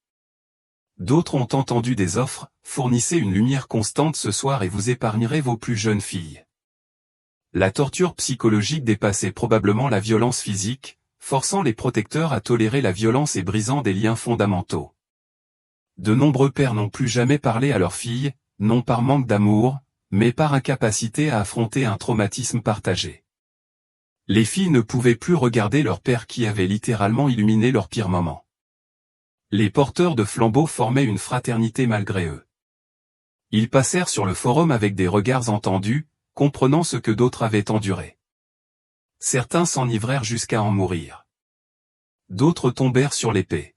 D'autres ont entendu des offres, fournissez une lumière constante ce soir et vous épargnerez vos plus jeunes filles. La torture psychologique dépassait probablement la violence physique, forçant les protecteurs à tolérer la violence et brisant des liens fondamentaux. De nombreux pères n'ont plus jamais parlé à leurs filles, non par manque d'amour, mais par incapacité à affronter un traumatisme partagé. Les filles ne pouvaient plus regarder leur père qui avait littéralement illuminé leur pire moment. Les porteurs de flambeaux formaient une fraternité malgré eux. Ils passèrent sur le forum avec des regards entendus, comprenant ce que d'autres avaient enduré. Certains s'enivrèrent jusqu'à en mourir. D'autres tombèrent sur l'épée.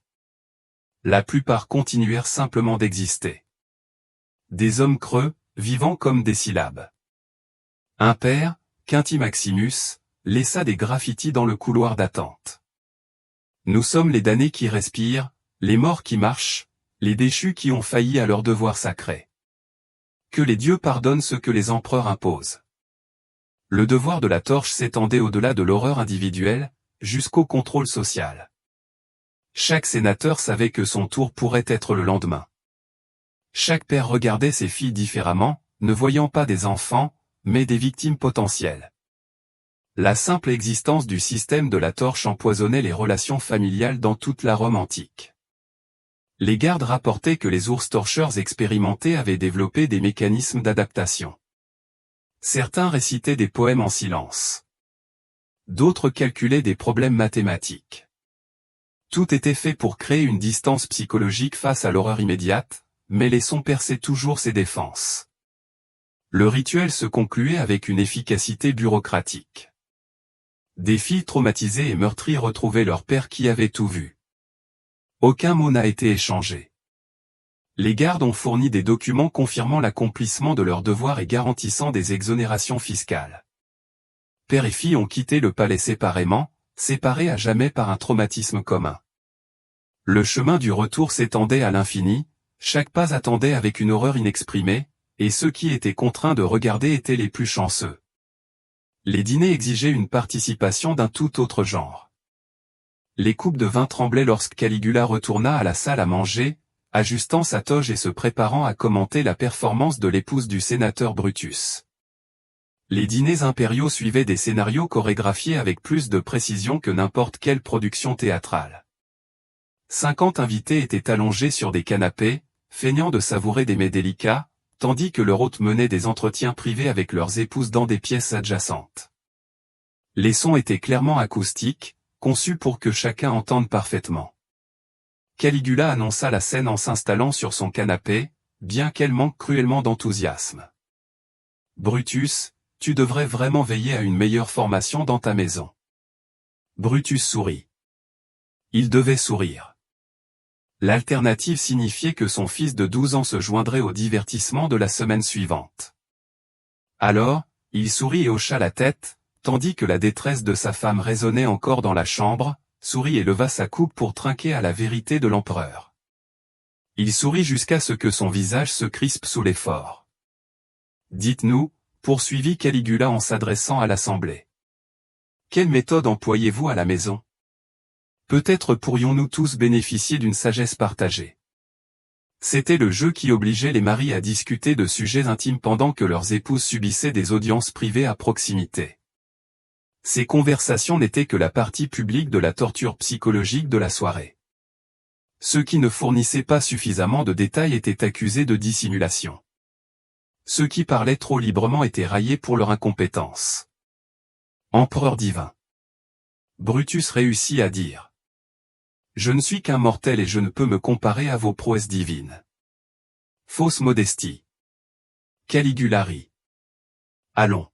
La plupart continuèrent simplement d'exister. Des hommes creux, vivant comme des syllabes. Un père, Quinty Maximus, laissa des graffitis dans le couloir d'attente. Nous sommes les damnés qui respirent, les morts qui marchent, les déchus qui ont failli à leur devoir sacré. Que les dieux pardonnent ce que les empereurs imposent. Le devoir de la torche s'étendait au-delà de l'horreur individuelle, jusqu'au contrôle social. Chaque sénateur savait que son tour pourrait être le lendemain. Chaque père regardait ses filles différemment, ne voyant pas des enfants, mais des victimes potentielles. La simple existence du système de la torche empoisonnait les relations familiales dans toute la Rome antique. Les gardes rapportaient que les ours torcheurs expérimentés avaient développé des mécanismes d'adaptation. Certains récitaient des poèmes en silence. D'autres calculaient des problèmes mathématiques. Tout était fait pour créer une distance psychologique face à l'horreur immédiate, mais les sons perçaient toujours ses défenses. Le rituel se concluait avec une efficacité bureaucratique. Des filles traumatisées et meurtries retrouvaient leur père qui avait tout vu. Aucun mot n'a été échangé. Les gardes ont fourni des documents confirmant l'accomplissement de leurs devoirs et garantissant des exonérations fiscales. Père et fille ont quitté le palais séparément, séparés à jamais par un traumatisme commun. Le chemin du retour s'étendait à l'infini, chaque pas attendait avec une horreur inexprimée, et ceux qui étaient contraints de regarder étaient les plus chanceux. Les dîners exigeaient une participation d'un tout autre genre. Les coupes de vin tremblaient lorsque Caligula retourna à la salle à manger, ajustant sa toge et se préparant à commenter la performance de l'épouse du sénateur Brutus. Les dîners impériaux suivaient des scénarios chorégraphiés avec plus de précision que n'importe quelle production théâtrale. 50 invités étaient allongés sur des canapés, feignant de savourer des mets délicats, tandis que leur hôte menait des entretiens privés avec leurs épouses dans des pièces adjacentes. Les sons étaient clairement acoustiques, conçus pour que chacun entende parfaitement. Caligula annonça la scène en s'installant sur son canapé, bien qu'elle manque cruellement d'enthousiasme. « Brutus, tu devrais vraiment veiller à une meilleure formation dans ta maison. » Brutus sourit. Il devait sourire. L'alternative signifiait que son fils de 12 ans se joindrait au divertissement de la semaine suivante. Alors, il sourit et hocha la tête, tandis que la détresse de sa femme résonnait encore dans la chambre, sourit et leva sa coupe pour trinquer à la vérité de l'empereur. Il sourit jusqu'à ce que son visage se crispe sous l'effort. « Dites-nous, » poursuivit Caligula en s'adressant à l'assemblée. « Quelle méthode employez-vous à la maison ? Peut-être pourrions-nous tous bénéficier d'une sagesse partagée. » C'était le jeu qui obligeait les maris à discuter de sujets intimes pendant que leurs épouses subissaient des audiences privées à proximité. Ces conversations n'étaient que la partie publique de la torture psychologique de la soirée. Ceux qui ne fournissaient pas suffisamment de détails étaient accusés de dissimulation. Ceux qui parlaient trop librement étaient raillés pour leur incompétence. Empereur divin. Brutus réussit à dire. Je ne suis qu'un mortel et je ne peux me comparer à vos prouesses divines. Fausse modestie. Caligula rit. Allons.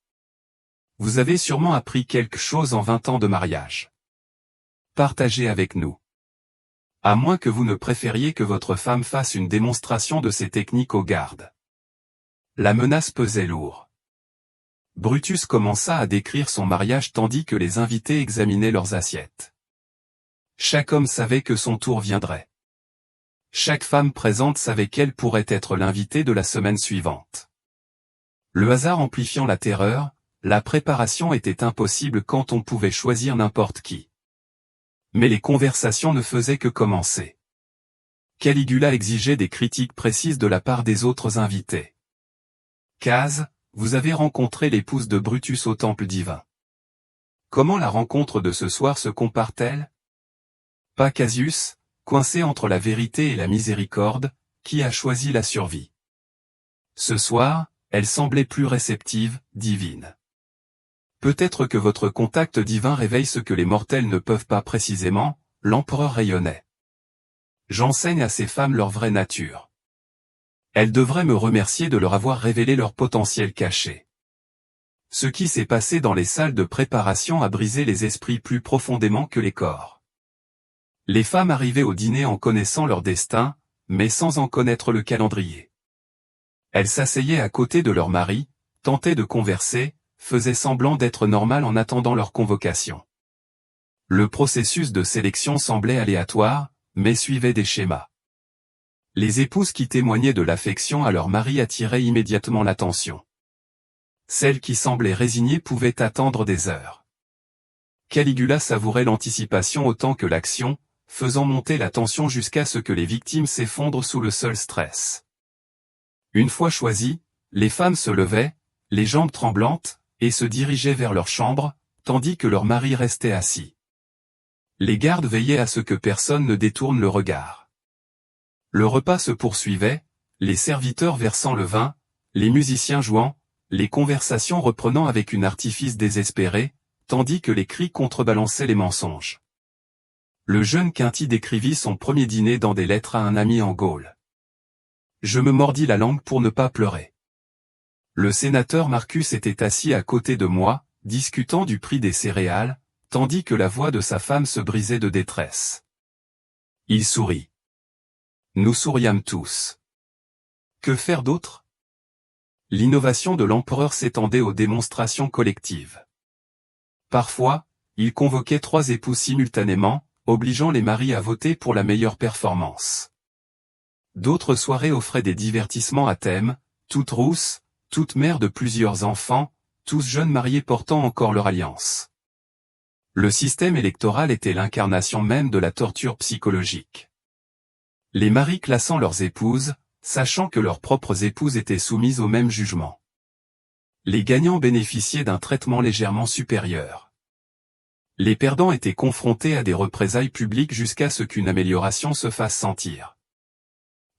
Vous avez sûrement appris quelque chose en 20 ans de mariage. Partagez avec nous. À moins que vous ne préfériez que votre femme fasse une démonstration de ses techniques aux gardes. La menace pesait lourd. Brutus commença à décrire son mariage tandis que les invités examinaient leurs assiettes. Chaque homme savait que son tour viendrait. Chaque femme présente savait qu'elle pourrait être l'invitée de la semaine suivante. Le hasard amplifiant la terreur, la préparation était impossible quand on pouvait choisir n'importe qui. Mais les conversations ne faisaient que commencer. Caligula exigeait des critiques précises de la part des autres invités. Case, vous avez rencontré l'épouse de Brutus au temple divin. Comment la rencontre de ce soir se compare-t-elle? Pas Cassius, coincé entre la vérité et la miséricorde, qui a choisi la survie. Ce soir, elle semblait plus réceptive, divine. Peut-être que votre contact divin réveille ce que les mortels ne peuvent pas précisément, l'empereur rayonnait. J'enseigne à ces femmes leur vraie nature. Elles devraient me remercier de leur avoir révélé leur potentiel caché. Ce qui s'est passé dans les salles de préparation a brisé les esprits plus profondément que les corps. Les femmes arrivaient au dîner en connaissant leur destin, mais sans en connaître le calendrier. Elles s'asseyaient à côté de leur mari, tentaient de converser, faisaient semblant d'être normales en attendant leur convocation. Le processus de sélection semblait aléatoire, mais suivait des schémas. Les épouses qui témoignaient de l'affection à leur mari attiraient immédiatement l'attention. Celles qui semblaient résignées pouvaient attendre des heures. Caligula savourait l'anticipation autant que l'action, faisant monter la tension jusqu'à ce que les victimes s'effondrent sous le seul stress. Une fois choisies, les femmes se levaient, les jambes tremblantes, et se dirigeaient vers leur chambre, tandis que leur mari restait assis. Les gardes veillaient à ce que personne ne détourne le regard. Le repas se poursuivait, les serviteurs versant le vin, les musiciens jouant, les conversations reprenant avec une artifice désespérée, tandis que les cris contrebalançaient les mensonges. Le jeune Quinty décrivit son premier dîner dans des lettres à un ami en Gaule. Je me mordis la langue pour ne pas pleurer. Le sénateur Marcus était assis à côté de moi, discutant du prix des céréales, tandis que la voix de sa femme se brisait de détresse. Il sourit. Nous souriâmes tous. Que faire d'autre? L'innovation de l'empereur s'étendait aux démonstrations collectives. Parfois, il convoquait 3 épouses simultanément, obligeant les maris à voter pour la meilleure performance. D'autres soirées offraient des divertissements à thème, toutes rousses, toutes mères de plusieurs enfants, tous jeunes mariés portant encore leur alliance. Le système électoral était l'incarnation même de la torture psychologique. Les maris classant leurs épouses, sachant que leurs propres épouses étaient soumises au même jugement. Les gagnants bénéficiaient d'un traitement légèrement supérieur. Les perdants étaient confrontés à des représailles publiques jusqu'à ce qu'une amélioration se fasse sentir.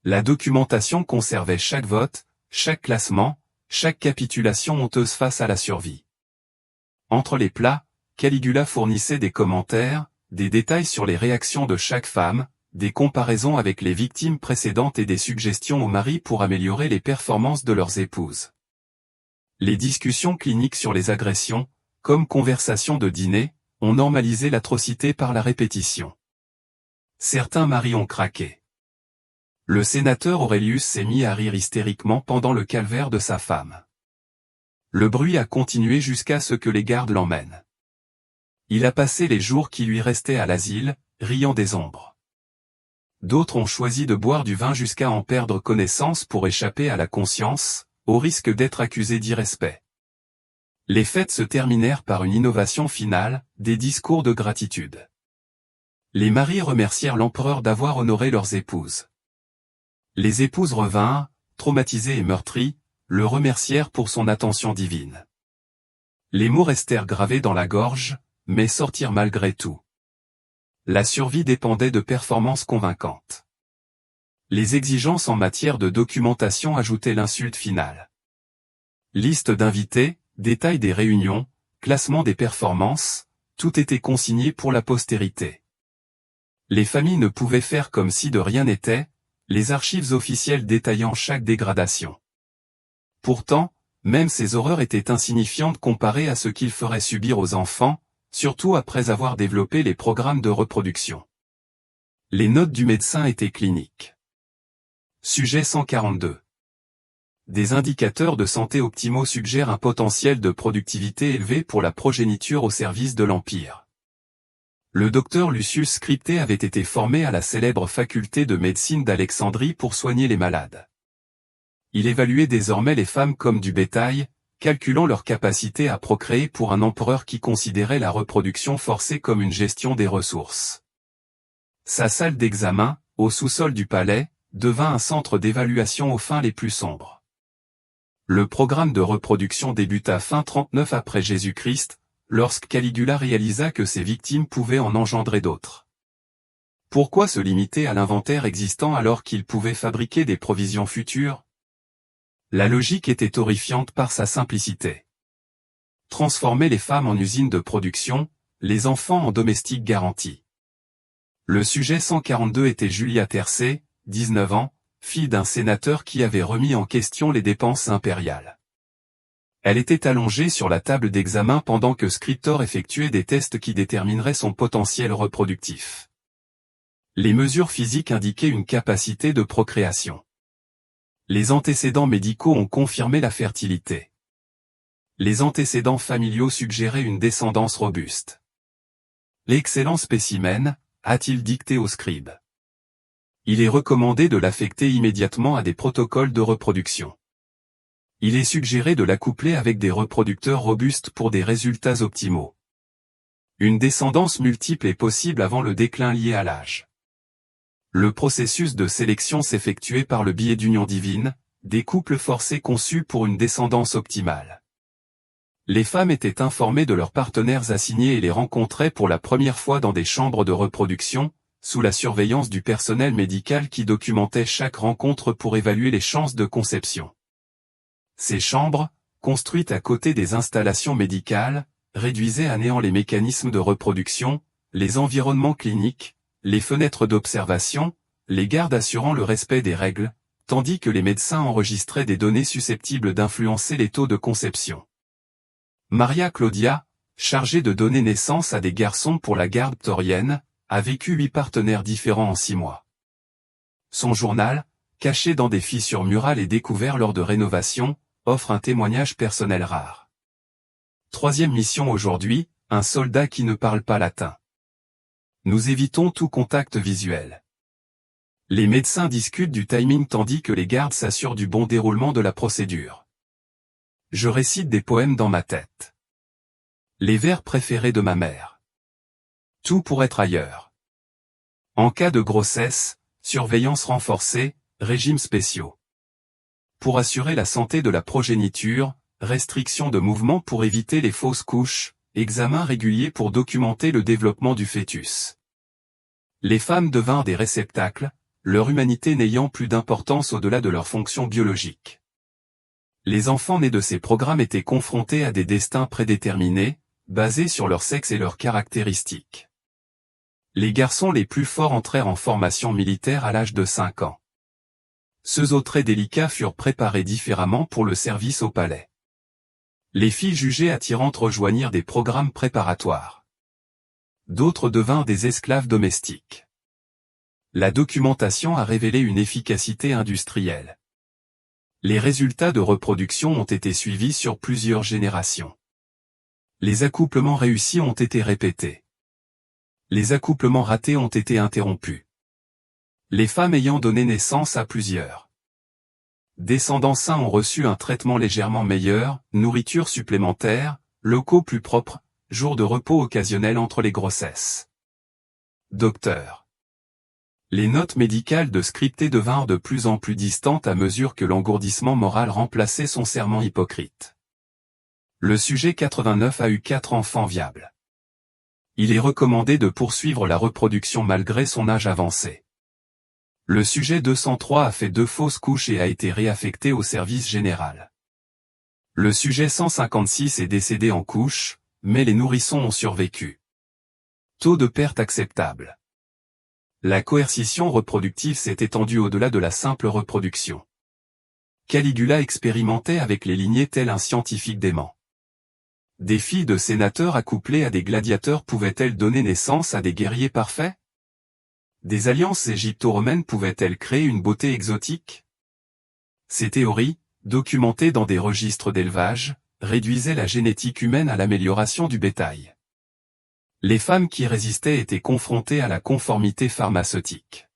La documentation conservait chaque vote, chaque classement, chaque capitulation honteuse face à la survie. Entre les plats, Caligula fournissait des commentaires, des détails sur les réactions de chaque femme, des comparaisons avec les victimes précédentes et des suggestions aux maris pour améliorer les performances de leurs épouses. Les discussions cliniques sur les agressions, comme conversations de dîner, ont normalisé l'atrocité par la répétition. Certains maris ont craqué. Le sénateur Aurelius s'est mis à rire hystériquement pendant le calvaire de sa femme. Le bruit a continué jusqu'à ce que les gardes l'emmènent. Il a passé les jours qui lui restaient à l'asile, riant des ombres. D'autres ont choisi de boire du vin jusqu'à en perdre connaissance pour échapper à la conscience, au risque d'être accusés d'irrespect. Les fêtes se terminèrent par une innovation finale, des discours de gratitude. Les maris remercièrent l'empereur d'avoir honoré leurs épouses. Les épouses revinrent, traumatisées et meurtries, le remercièrent pour son attention divine. Les mots restèrent gravés dans la gorge, mais sortirent malgré tout. La survie dépendait de performances convaincantes. Les exigences en matière de documentation ajoutaient l'insulte finale. Liste d'invités, détails des réunions, classement des performances, tout était consigné pour la postérité. Les familles ne pouvaient faire comme si de rien n'était, les archives officielles détaillant chaque dégradation. Pourtant, même ces horreurs étaient insignifiantes comparées à ce qu'ils feraient subir aux enfants, surtout après avoir développé les programmes de reproduction. Les notes du médecin étaient cliniques. Sujet 142. Des indicateurs de santé optimaux suggèrent un potentiel de productivité élevé pour la progéniture au service de l'Empire. Le docteur Lucius Scripté avait été formé à la célèbre faculté de médecine d'Alexandrie pour soigner les malades. Il évaluait désormais les femmes comme du bétail, calculant leur capacité à procréer pour un empereur qui considérait la reproduction forcée comme une gestion des ressources. Sa salle d'examen, au sous-sol du palais, devint un centre d'évaluation aux fins les plus sombres. Le programme de reproduction débuta fin 39 après Jésus-Christ, lorsque Caligula réalisa que ses victimes pouvaient en engendrer d'autres. Pourquoi se limiter à l'inventaire existant alors qu'il pouvait fabriquer des provisions futures? La logique était horrifiante par sa simplicité. Transformer les femmes en usines de production, les enfants en domestiques garantis. Le sujet 142 était Julia Tercé, 19 ans, fille d'un sénateur qui avait remis en question les dépenses impériales. Elle était allongée sur la table d'examen pendant que Scriptor effectuait des tests qui détermineraient son potentiel reproductif. Les mesures physiques indiquaient une capacité de procréation. Les antécédents médicaux ont confirmé la fertilité. Les antécédents familiaux suggéraient une descendance robuste. L'excellent spécimen, a-t-il dicté au scribe. Il est recommandé de l'affecter immédiatement à des protocoles de reproduction. Il est suggéré de l'accoupler avec des reproducteurs robustes pour des résultats optimaux. Une descendance multiple est possible avant le déclin lié à l'âge. Le processus de sélection s'effectuait par le biais d'unions divines, des couples forcés conçus pour une descendance optimale. Les femmes étaient informées de leurs partenaires assignés et les rencontraient pour la première fois dans des chambres de reproduction, sous la surveillance du personnel médical qui documentait chaque rencontre pour évaluer les chances de conception. Ces chambres, construites à côté des installations médicales, réduisaient à néant les mécanismes de reproduction, les environnements cliniques, les fenêtres d'observation, les gardes assurant le respect des règles, tandis que les médecins enregistraient des données susceptibles d'influencer les taux de conception. Maria Claudia, chargée de donner naissance à des garçons pour la garde ptorienne, a vécu 8 partenaires différents en 6 mois. Son journal, caché dans des fissures murales et découvert lors de rénovation, offre un témoignage personnel rare. 3e mission aujourd'hui, un soldat qui ne parle pas latin. Nous évitons tout contact visuel. Les médecins discutent du timing tandis que les gardes s'assurent du bon déroulement de la procédure. Je récite des poèmes dans ma tête. Les vers préférés de ma mère. Tout pour être ailleurs. En cas de grossesse, surveillance renforcée, régimes spéciaux. Pour assurer la santé de la progéniture, restriction de mouvement pour éviter les fausses couches, examen régulier pour documenter le développement du fœtus. Les femmes devinrent des réceptacles, leur humanité n'ayant plus d'importance au-delà de leur fonction biologique. Les enfants nés de ces programmes étaient confrontés à des destins prédéterminés, basés sur leur sexe et leurs caractéristiques. Les garçons les plus forts entrèrent en formation militaire à l'âge de 5 ans. Ceux aux traits délicats furent préparés différemment pour le service au palais. Les filles jugées attirantes rejoignirent des programmes préparatoires. D'autres devinrent des esclaves domestiques. La documentation a révélé une efficacité industrielle. Les résultats de reproduction ont été suivis sur plusieurs générations. Les accouplements réussis ont été répétés. Les accouplements ratés ont été interrompus. Les femmes ayant donné naissance à plusieurs descendants sains ont reçu un traitement légèrement meilleur, nourriture supplémentaire, locaux plus propres, jours de repos occasionnels entre les grossesses. Docteur. Les notes médicales de Scripté devinrent de plus en plus distantes à mesure que l'engourdissement moral remplaçait son serment hypocrite. Le sujet 89 a eu 4 enfants viables. Il est recommandé de poursuivre la reproduction malgré son âge avancé. Le sujet 203 a fait 2 fausses couches et a été réaffecté au service général. Le sujet 156 est décédé en couche, mais les nourrissons ont survécu. Taux de perte acceptable. La coercition reproductive s'est étendue au-delà de la simple reproduction. Caligula expérimentait avec les lignées tel un scientifique dément. Des filles de sénateurs accouplées à des gladiateurs pouvaient-elles donner naissance à des guerriers parfaits? Des alliances égypto-romaines pouvaient-elles créer une beauté exotique? Ces théories, documentées dans des registres d'élevage, réduisaient la génétique humaine à l'amélioration du bétail. Les femmes qui résistaient étaient confrontées à la conformité pharmaceutique.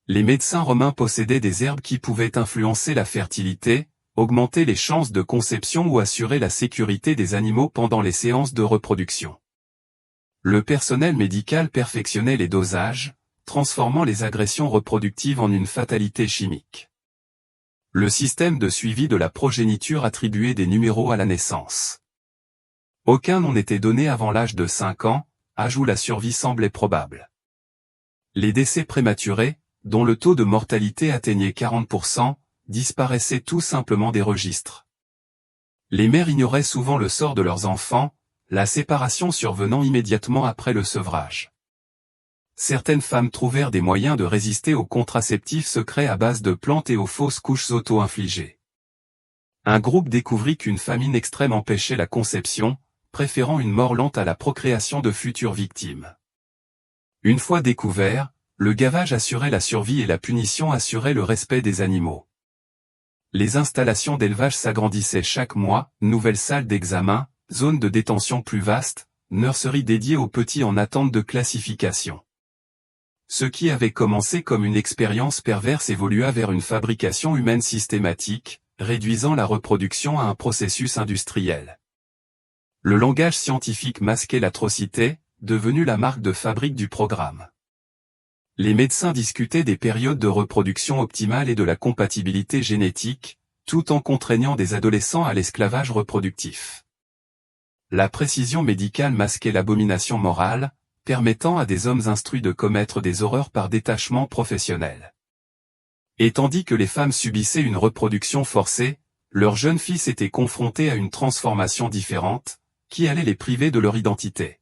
Les médecins romains possédaient des herbes qui pouvaient influencer la fertilité, augmenter les chances de conception ou assurer la sécurité des animaux pendant les séances de reproduction. Le personnel médical perfectionnait les dosages, transformant les agressions reproductives en une fatalité chimique. Le système de suivi de la progéniture attribuait des numéros à la naissance. Aucun nom n'était donné avant l'âge de 5 ans, âge où la survie semblait probable. Les décès prématurés, dont le taux de mortalité atteignait 40%, disparaissaient tout simplement des registres. Les mères ignoraient souvent le sort de leurs enfants, la séparation survenant immédiatement après le sevrage. certaines femmes trouvèrent des moyens de résister aux contraceptifs secrets à base de plantes et aux fausses couches auto-infligées. Un groupe découvrit qu'une famine extrême empêchait la conception, préférant une mort lente à la procréation de futures victimes. Une fois découvert, le gavage assurait la survie et la punition assurait le respect des animaux. Les installations d'élevage s'agrandissaient chaque mois, nouvelles salles d'examen, zones de détention plus vastes, nurseries dédiées aux petits en attente de classification. Ce qui avait commencé comme une expérience perverse évolua vers une fabrication humaine systématique, réduisant la reproduction à un processus industriel. Le langage scientifique masquait l'atrocité, devenue la marque de fabrique du programme. Les médecins discutaient des périodes de reproduction optimale et de la compatibilité génétique, tout en contraignant des adolescents à l'esclavage reproductif. La précision médicale masquait l'abomination morale, permettant à des hommes instruits de commettre des horreurs par détachement professionnel. Et tandis que les femmes subissaient une reproduction forcée, leurs jeunes fils étaient confrontés à une transformation différente, qui allait les priver de leur identité.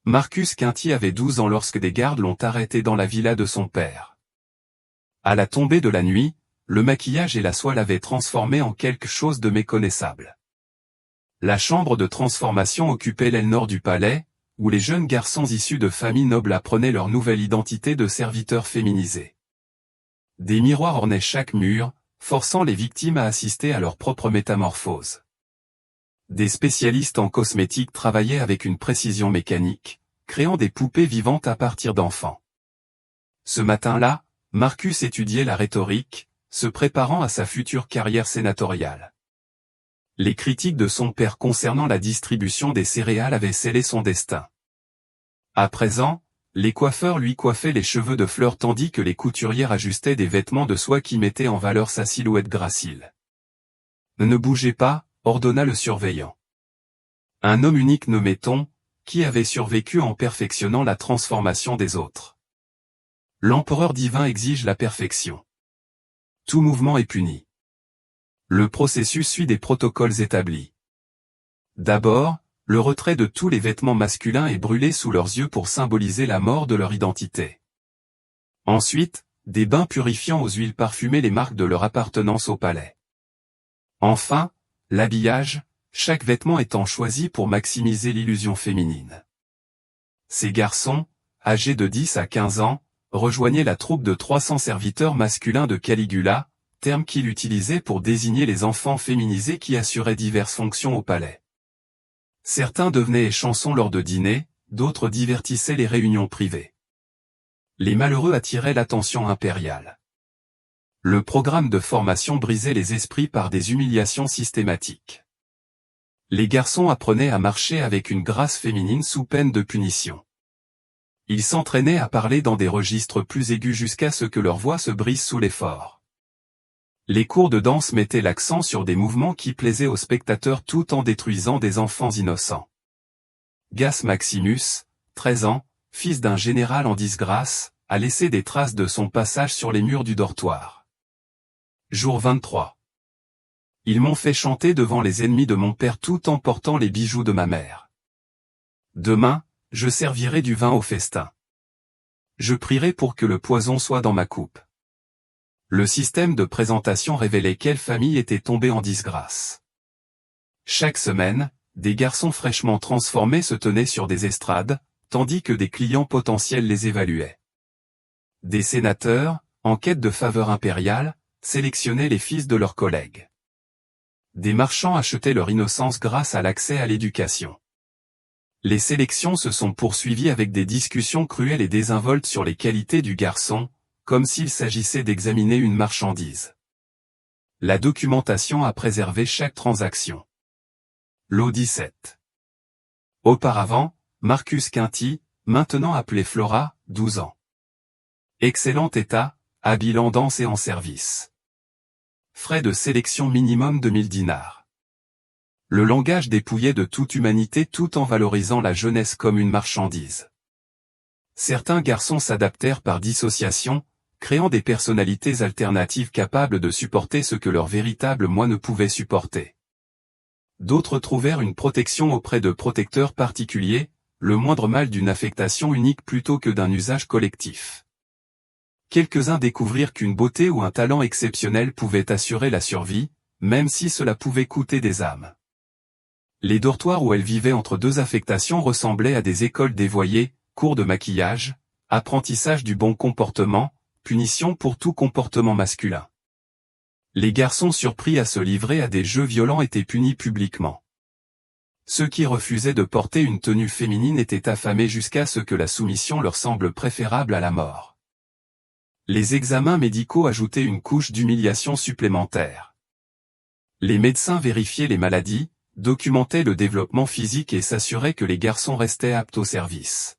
Marcus Quinty avait 12 ans lorsque des gardes l'ont arrêté dans la villa de son père. À la tombée de la nuit, le maquillage et la soie l'avaient transformé en quelque chose de méconnaissable. La chambre de transformation occupait l'aile nord du palais, où les jeunes garçons issus de familles nobles apprenaient leur nouvelle identité de serviteurs féminisés. Des miroirs ornaient chaque mur, forçant les victimes à assister à leur propre métamorphose. Des spécialistes en cosmétique travaillaient avec une précision mécanique, créant des poupées vivantes à partir d'enfants. Ce matin-là, Marcus étudiait la rhétorique, se préparant à sa future carrière sénatoriale. Les critiques de son père concernant la distribution des céréales avaient scellé son destin. À présent, les coiffeurs lui coiffaient les cheveux de fleurs tandis que les couturières ajustaient des vêtements de soie qui mettaient en valeur sa silhouette gracile. « Ne bougez pas », ordonna le surveillant. Un homme unique nommé Ton, qui avait survécu en perfectionnant la transformation des autres. L'empereur divin exige la perfection. Tout mouvement est puni. Le processus suit des protocoles établis. D'abord, le retrait de tous les vêtements masculins est brûlé sous leurs yeux pour symboliser la mort de leur identité. Ensuite, des bains purifiants aux huiles parfumées les marquent de leur appartenance au palais. Enfin, l'habillage, chaque vêtement étant choisi pour maximiser l'illusion féminine. Ces garçons, âgés de 10 à 15 ans, rejoignaient la troupe de 300 serviteurs masculins de Caligula, terme qu'il utilisait pour désigner les enfants féminisés qui assuraient diverses fonctions au palais. Certains devenaient chansons lors de dîners, d'autres divertissaient les réunions privées. Les malheureux attiraient l'attention impériale. Le programme de formation brisait les esprits par des humiliations systématiques. Les garçons apprenaient à marcher avec une grâce féminine sous peine de punition. Ils s'entraînaient à parler dans des registres plus aigus jusqu'à ce que leur voix se brise sous l'effort. Les cours de danse mettaient l'accent sur des mouvements qui plaisaient aux spectateurs tout en détruisant des enfants innocents. Gas Maximus, 13 ans, fils d'un général en disgrâce, a laissé des traces de son passage sur les murs du dortoir. Jour 23. Ils m'ont fait chanter devant les ennemis de mon père tout en portant les bijoux de ma mère. Demain, je servirai du vin au festin. Je prierai pour que le poison soit dans ma coupe. Le système de présentation révélait quelle famille était tombée en disgrâce. Chaque semaine, des garçons fraîchement transformés se tenaient sur des estrades, tandis que des clients potentiels les évaluaient. Des sénateurs, en quête de faveur impériale, sélectionnaient les fils de leurs collègues. Des marchands achetaient leur innocence grâce à l'accès à l'éducation. Les sélections se sont poursuivies avec des discussions cruelles et désinvoltes sur les qualités du garçon, comme s'il s'agissait d'examiner une marchandise. La documentation a préservé chaque transaction. Lot 17. Auparavant, Marcus Quinty, maintenant appelé Flora, 12 ans. Excellent état, habile en danse et en service. Frais de sélection minimum 2000 dinars. Le langage dépouillait de toute humanité tout en valorisant la jeunesse comme une marchandise. Certains garçons s'adaptèrent par dissociation, créant des personnalités alternatives capables de supporter ce que leur véritable moi ne pouvait supporter. D'autres trouvèrent une protection auprès de protecteurs particuliers, le moindre mal d'une affectation unique plutôt que d'un usage collectif. Quelques-uns découvrirent qu'une beauté ou un talent exceptionnel pouvait assurer la survie, même si cela pouvait coûter des âmes. Les dortoirs où elles vivaient entre deux affectations ressemblaient à des écoles dévoyées, cours de maquillage, apprentissage du bon comportement, punition pour tout comportement masculin. Les garçons surpris à se livrer à des jeux violents étaient punis publiquement. Ceux qui refusaient de porter une tenue féminine étaient affamés jusqu'à ce que la soumission leur semble préférable à la mort. Les examens médicaux ajoutaient une couche d'humiliation supplémentaire. Les médecins vérifiaient les maladies, documentaient le développement physique et s'assuraient que les garçons restaient aptes au service.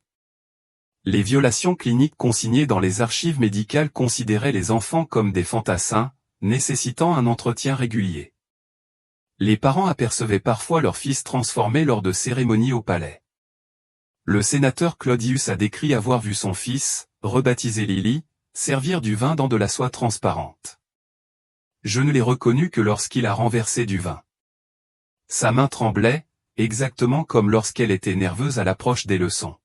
Les violations cliniques consignées dans les archives médicales considéraient les enfants comme des fantassins, nécessitant un entretien régulier. Les parents apercevaient parfois leurs fils transformés lors de cérémonies au palais. Le sénateur Claudius a décrit avoir vu son fils, rebaptisé Lily, servir du vin dans de la soie transparente. Je ne l'ai reconnu que lorsqu'il a renversé du vin. Sa main tremblait, exactement comme lorsqu'elle était nerveuse à l'approche des leçons.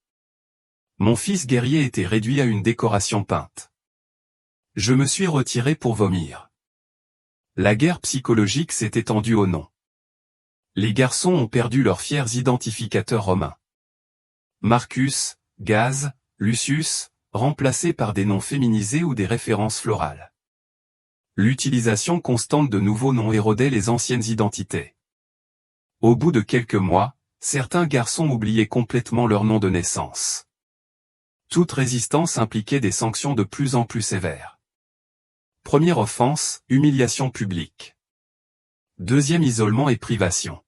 Mon fils guerrier était réduit à une décoration peinte. Je me suis retiré pour vomir. La guerre psychologique s'est étendue au nom. Les garçons ont perdu leurs fiers identificateurs romains. Marcus, Gaz, Lucius, remplacés par des noms féminisés ou des références florales. L'utilisation constante de nouveaux noms érodait les anciennes identités. Au bout de quelques mois, certains garçons oubliaient complètement leur nom de naissance. Toute résistance impliquait des sanctions de plus en plus sévères. Première offense, humiliation publique. Deuxième, isolement et privation.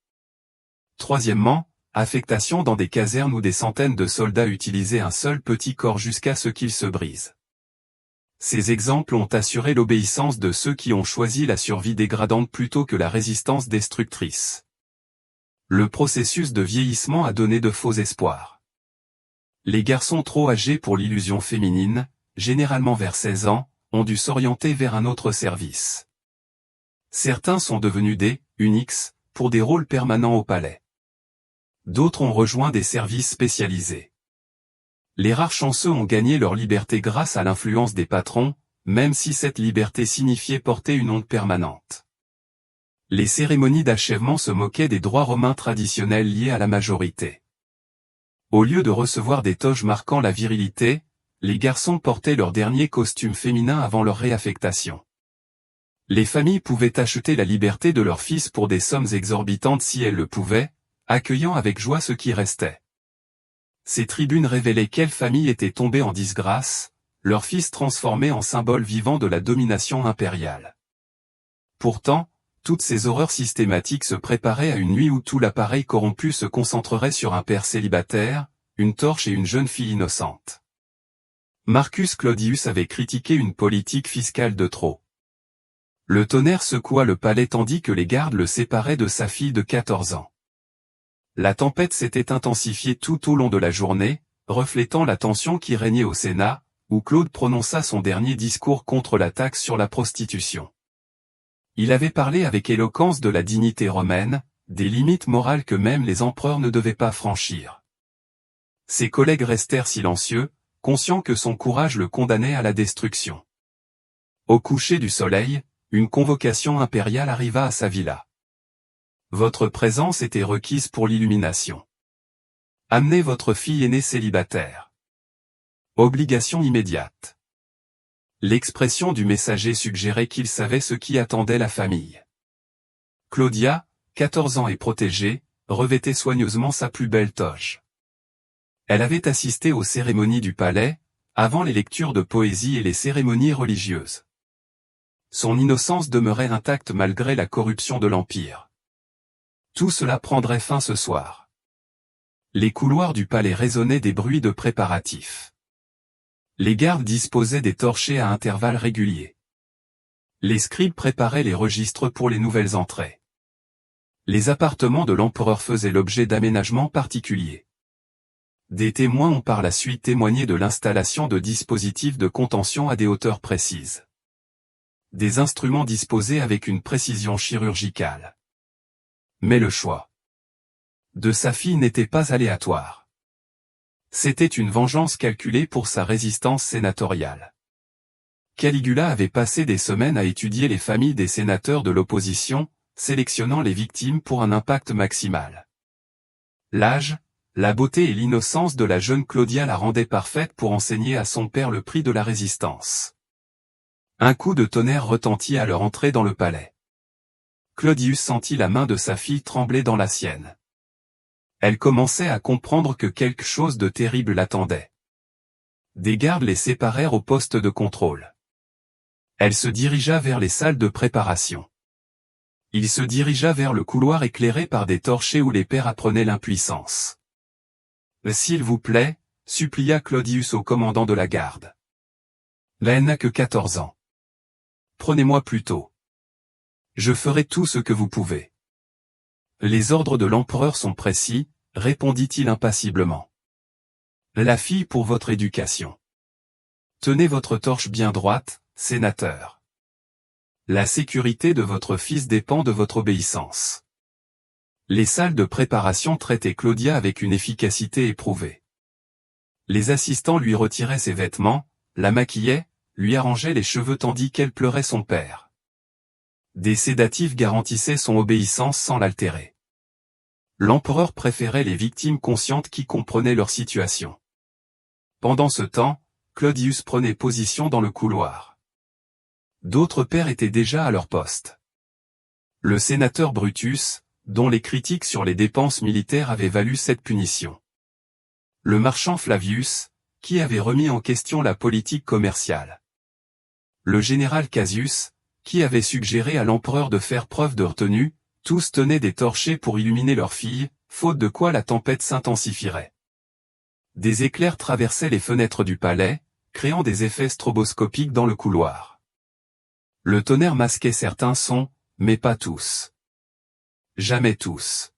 Troisièmement, affectation dans des casernes où des centaines de soldats utilisaient un seul petit corps jusqu'à ce qu'il se brise. Ces exemples ont assuré l'obéissance de ceux qui ont choisi la survie dégradante plutôt que la résistance destructrice. Le processus de vieillissement a donné de faux espoirs. Les garçons trop âgés pour l'illusion féminine, généralement vers 16 ans, ont dû s'orienter vers un autre service. Certains sont devenus des « Unix » pour des rôles permanents au palais. D'autres ont rejoint des services spécialisés. Les rares chanceux ont gagné leur liberté grâce à l'influence des patrons, même si cette liberté signifiait porter une honte permanente. Les cérémonies d'achèvement se moquaient des droits romains traditionnels liés à la majorité. Au lieu de recevoir des toges marquant la virilité, les garçons portaient leur dernier costume féminin avant leur réaffectation. Les familles pouvaient acheter la liberté de leurs fils pour des sommes exorbitantes si elles le pouvaient, accueillant avec joie ce qui restait. Ces tribunes révélaient quelles familles étaient tombées en disgrâce, leurs fils transformés en symboles vivants de la domination impériale. Pourtant, toutes ces horreurs systématiques se préparaient à une nuit où tout l'appareil corrompu se concentrerait sur un père célibataire, une torche et une jeune fille innocente. Marcus Claudius avait critiqué une politique fiscale de trop. Le tonnerre secoua le palais tandis que les gardes le séparaient de sa fille de 14 ans. La tempête s'était intensifiée tout au long de la journée, reflétant la tension qui régnait au Sénat, où Claude prononça son dernier discours contre la taxe sur la prostitution. Il avait parlé avec éloquence de la dignité romaine, des limites morales que même les empereurs ne devaient pas franchir. Ses collègues restèrent silencieux, conscients que son courage le condamnait à la destruction. Au coucher du soleil, une convocation impériale arriva à sa villa. Votre présence était requise pour l'illumination. Amenez votre fille aînée célibataire. Obligation immédiate. L'expression du messager suggérait qu'il savait ce qui attendait la famille. Claudia, 14 ans et protégée, revêtait soigneusement sa plus belle toge. Elle avait assisté aux cérémonies du palais, avant les lectures de poésie et les cérémonies religieuses. Son innocence demeurait intacte malgré la corruption de l'Empire. Tout cela prendrait fin ce soir. Les couloirs du palais résonnaient des bruits de préparatifs. Les gardes disposaient des torchers à intervalles réguliers. Les scribes préparaient les registres pour les nouvelles entrées. Les appartements de l'empereur faisaient l'objet d'aménagements particuliers. Des témoins ont par la suite témoigné de l'installation de dispositifs de contention à des hauteurs précises. Des instruments disposés avec une précision chirurgicale. Mais le choix de sa fille n'était pas aléatoire. C'était une vengeance calculée pour sa résistance sénatoriale. Caligula avait passé des semaines à étudier les familles des sénateurs de l'opposition, sélectionnant les victimes pour un impact maximal. L'âge, la beauté et l'innocence de la jeune Claudia la rendaient parfaite pour enseigner à son père le prix de la résistance. Un coup de tonnerre retentit à leur entrée dans le palais. Claudius sentit la main de sa fille trembler dans la sienne. Elle commençait à comprendre que quelque chose de terrible l'attendait. Des gardes les séparèrent au poste de contrôle. Elle se dirigea vers les salles de préparation. Il se dirigea vers le couloir éclairé par des torchers où les pères apprenaient l'impuissance. « S'il vous plaît », supplia Claudius au commandant de la garde. « Elle n'a que 14 ans. Prenez-moi plutôt. Je ferai tout ce que vous pouvez. » « Les ordres de l'empereur sont précis », répondit-il impassiblement. « La fille pour votre éducation. Tenez votre torche bien droite, sénateur. La sécurité de votre fils dépend de votre obéissance. » Les salles de préparation traitaient Claudia avec une efficacité éprouvée. Les assistants lui retiraient ses vêtements, la maquillaient, lui arrangeaient les cheveux tandis qu'elle pleurait son père. Des sédatifs garantissaient son obéissance sans l'altérer. L'empereur préférait les victimes conscientes qui comprenaient leur situation. Pendant ce temps, Claudius prenait position dans le couloir. D'autres pères étaient déjà à leur poste. Le sénateur Brutus, dont les critiques sur les dépenses militaires avaient valu cette punition. Le marchand Flavius, qui avait remis en question la politique commerciale. Le général Cassius, qui avait suggéré à l'empereur de faire preuve de retenue, tous tenaient des torchers pour illuminer leurs filles, faute de quoi la tempête s'intensifierait. Des éclairs traversaient les fenêtres du palais, créant des effets stroboscopiques dans le couloir. Le tonnerre masquait certains sons, mais pas tous. Jamais tous.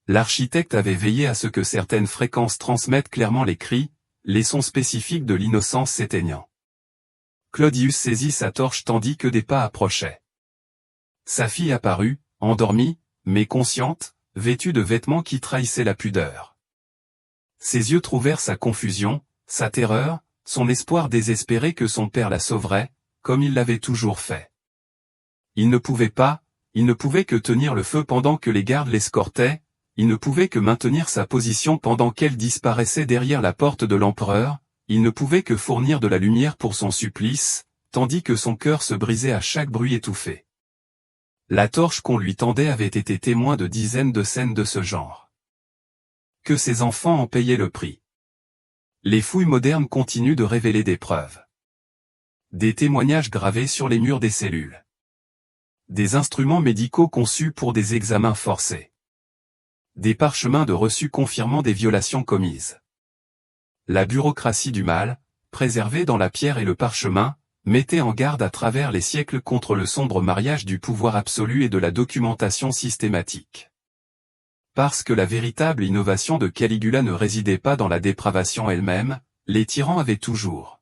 L'architecte avait veillé à ce que certaines fréquences transmettent clairement les cris, les sons spécifiques de l'innocence s'éteignant. Claudius saisit sa torche tandis que des pas approchaient. Sa fille apparut, endormie, mais consciente, vêtue de vêtements qui trahissaient la pudeur. Ses yeux trouvèrent sa confusion, sa terreur, son espoir désespéré que son père la sauverait, comme il l'avait toujours fait. Il ne pouvait que tenir le feu pendant que les gardes l'escortaient, il ne pouvait que maintenir sa position pendant qu'elle disparaissait derrière la porte de l'empereur, il ne pouvait que fournir de la lumière pour son supplice, tandis que son cœur se brisait à chaque bruit étouffé. La torche qu'on lui tendait avait été témoin de dizaines de scènes de ce genre. Que ses enfants en payaient le prix. Les fouilles modernes continuent de révéler des preuves. Des témoignages gravés sur les murs des cellules. Des instruments médicaux conçus pour des examens forcés. Des parchemins de reçus confirmant des violations commises. La bureaucratie du mal, préservée dans la pierre et le parchemin, mettait en garde à travers les siècles contre le sombre mariage du pouvoir absolu et de la documentation systématique. Parce que la véritable innovation de Caligula ne résidait pas dans la dépravation elle-même, les tyrans avaient toujours.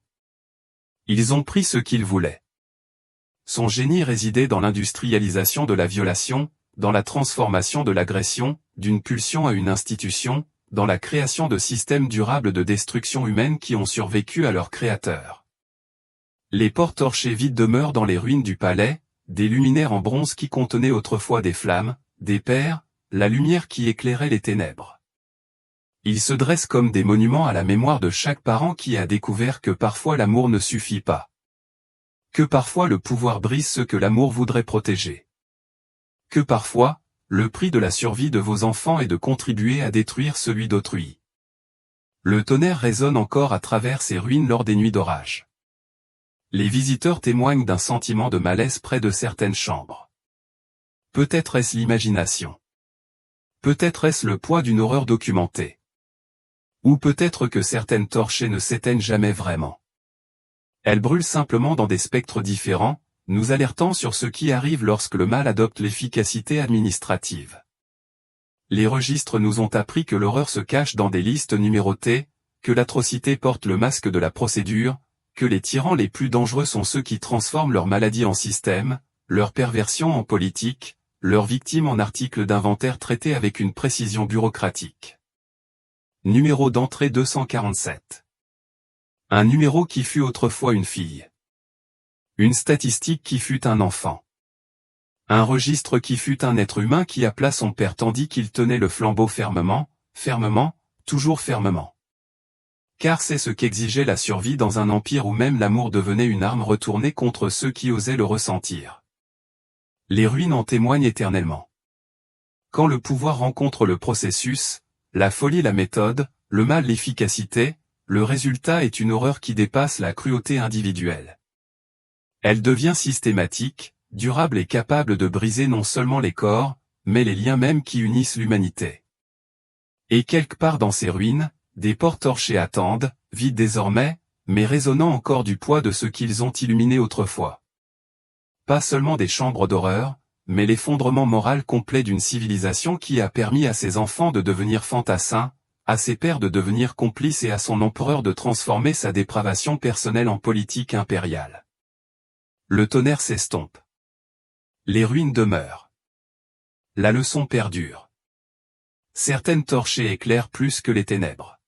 Ils ont pris ce qu'ils voulaient. Son génie résidait dans l'industrialisation de la violation, dans la transformation de l'agression, d'une pulsion à une institution, dans la création de systèmes durables de destruction humaine qui ont survécu à leur créateur. Les portes torchées vides demeurent dans les ruines du palais, des luminaires en bronze qui contenaient autrefois des flammes, des pères, la lumière qui éclairait les ténèbres. Ils se dressent comme des monuments à la mémoire de chaque parent qui a découvert que parfois l'amour ne suffit pas. Que parfois le pouvoir brise ce que l'amour voudrait protéger. Que parfois, le prix de la survie de vos enfants est de contribuer à détruire celui d'autrui. Le tonnerre résonne encore à travers ces ruines lors des nuits d'orage. Les visiteurs témoignent d'un sentiment de malaise près de certaines chambres. Peut-être est-ce l'imagination. Peut-être est-ce le poids d'une horreur documentée. Ou peut-être que certaines torchées ne s'éteignent jamais vraiment. Elles brûlent simplement dans des spectres différents, nous alertant sur ce qui arrive lorsque le mal adopte l'efficacité administrative. Les registres nous ont appris que l'horreur se cache dans des listes numérotées, que l'atrocité porte le masque de la procédure, que les tyrans les plus dangereux sont ceux qui transforment leur maladie en système, leur perversion en politique, leurs victimes en articles d'inventaire traités avec une précision bureaucratique. Numéro d'entrée 247. Un numéro qui fut autrefois une fille. Une statistique qui fut un enfant. Un registre qui fut un être humain qui appela son père tandis qu'il tenait le flambeau fermement, fermement, toujours fermement. Car c'est ce qu'exigeait la survie dans un empire où même l'amour devenait une arme retournée contre ceux qui osaient le ressentir. Les ruines en témoignent éternellement. Quand le pouvoir rencontre le processus, la folie la méthode, le mal l'efficacité, le résultat est une horreur qui dépasse la cruauté individuelle. Elle devient systématique, durable et capable de briser non seulement les corps, mais les liens mêmes qui unissent l'humanité. Et quelque part dans ces ruines, des portes torchées attendent, vides désormais, mais résonnant encore du poids de ce qu'ils ont illuminé autrefois. Pas seulement des chambres d'horreur, mais l'effondrement moral complet d'une civilisation qui a permis à ses enfants de devenir fantassins, à ses pères de devenir complices et à son empereur de transformer sa dépravation personnelle en politique impériale. Le tonnerre s'estompe. Les ruines demeurent. La leçon perdure. Certaines torches éclairent plus que les ténèbres.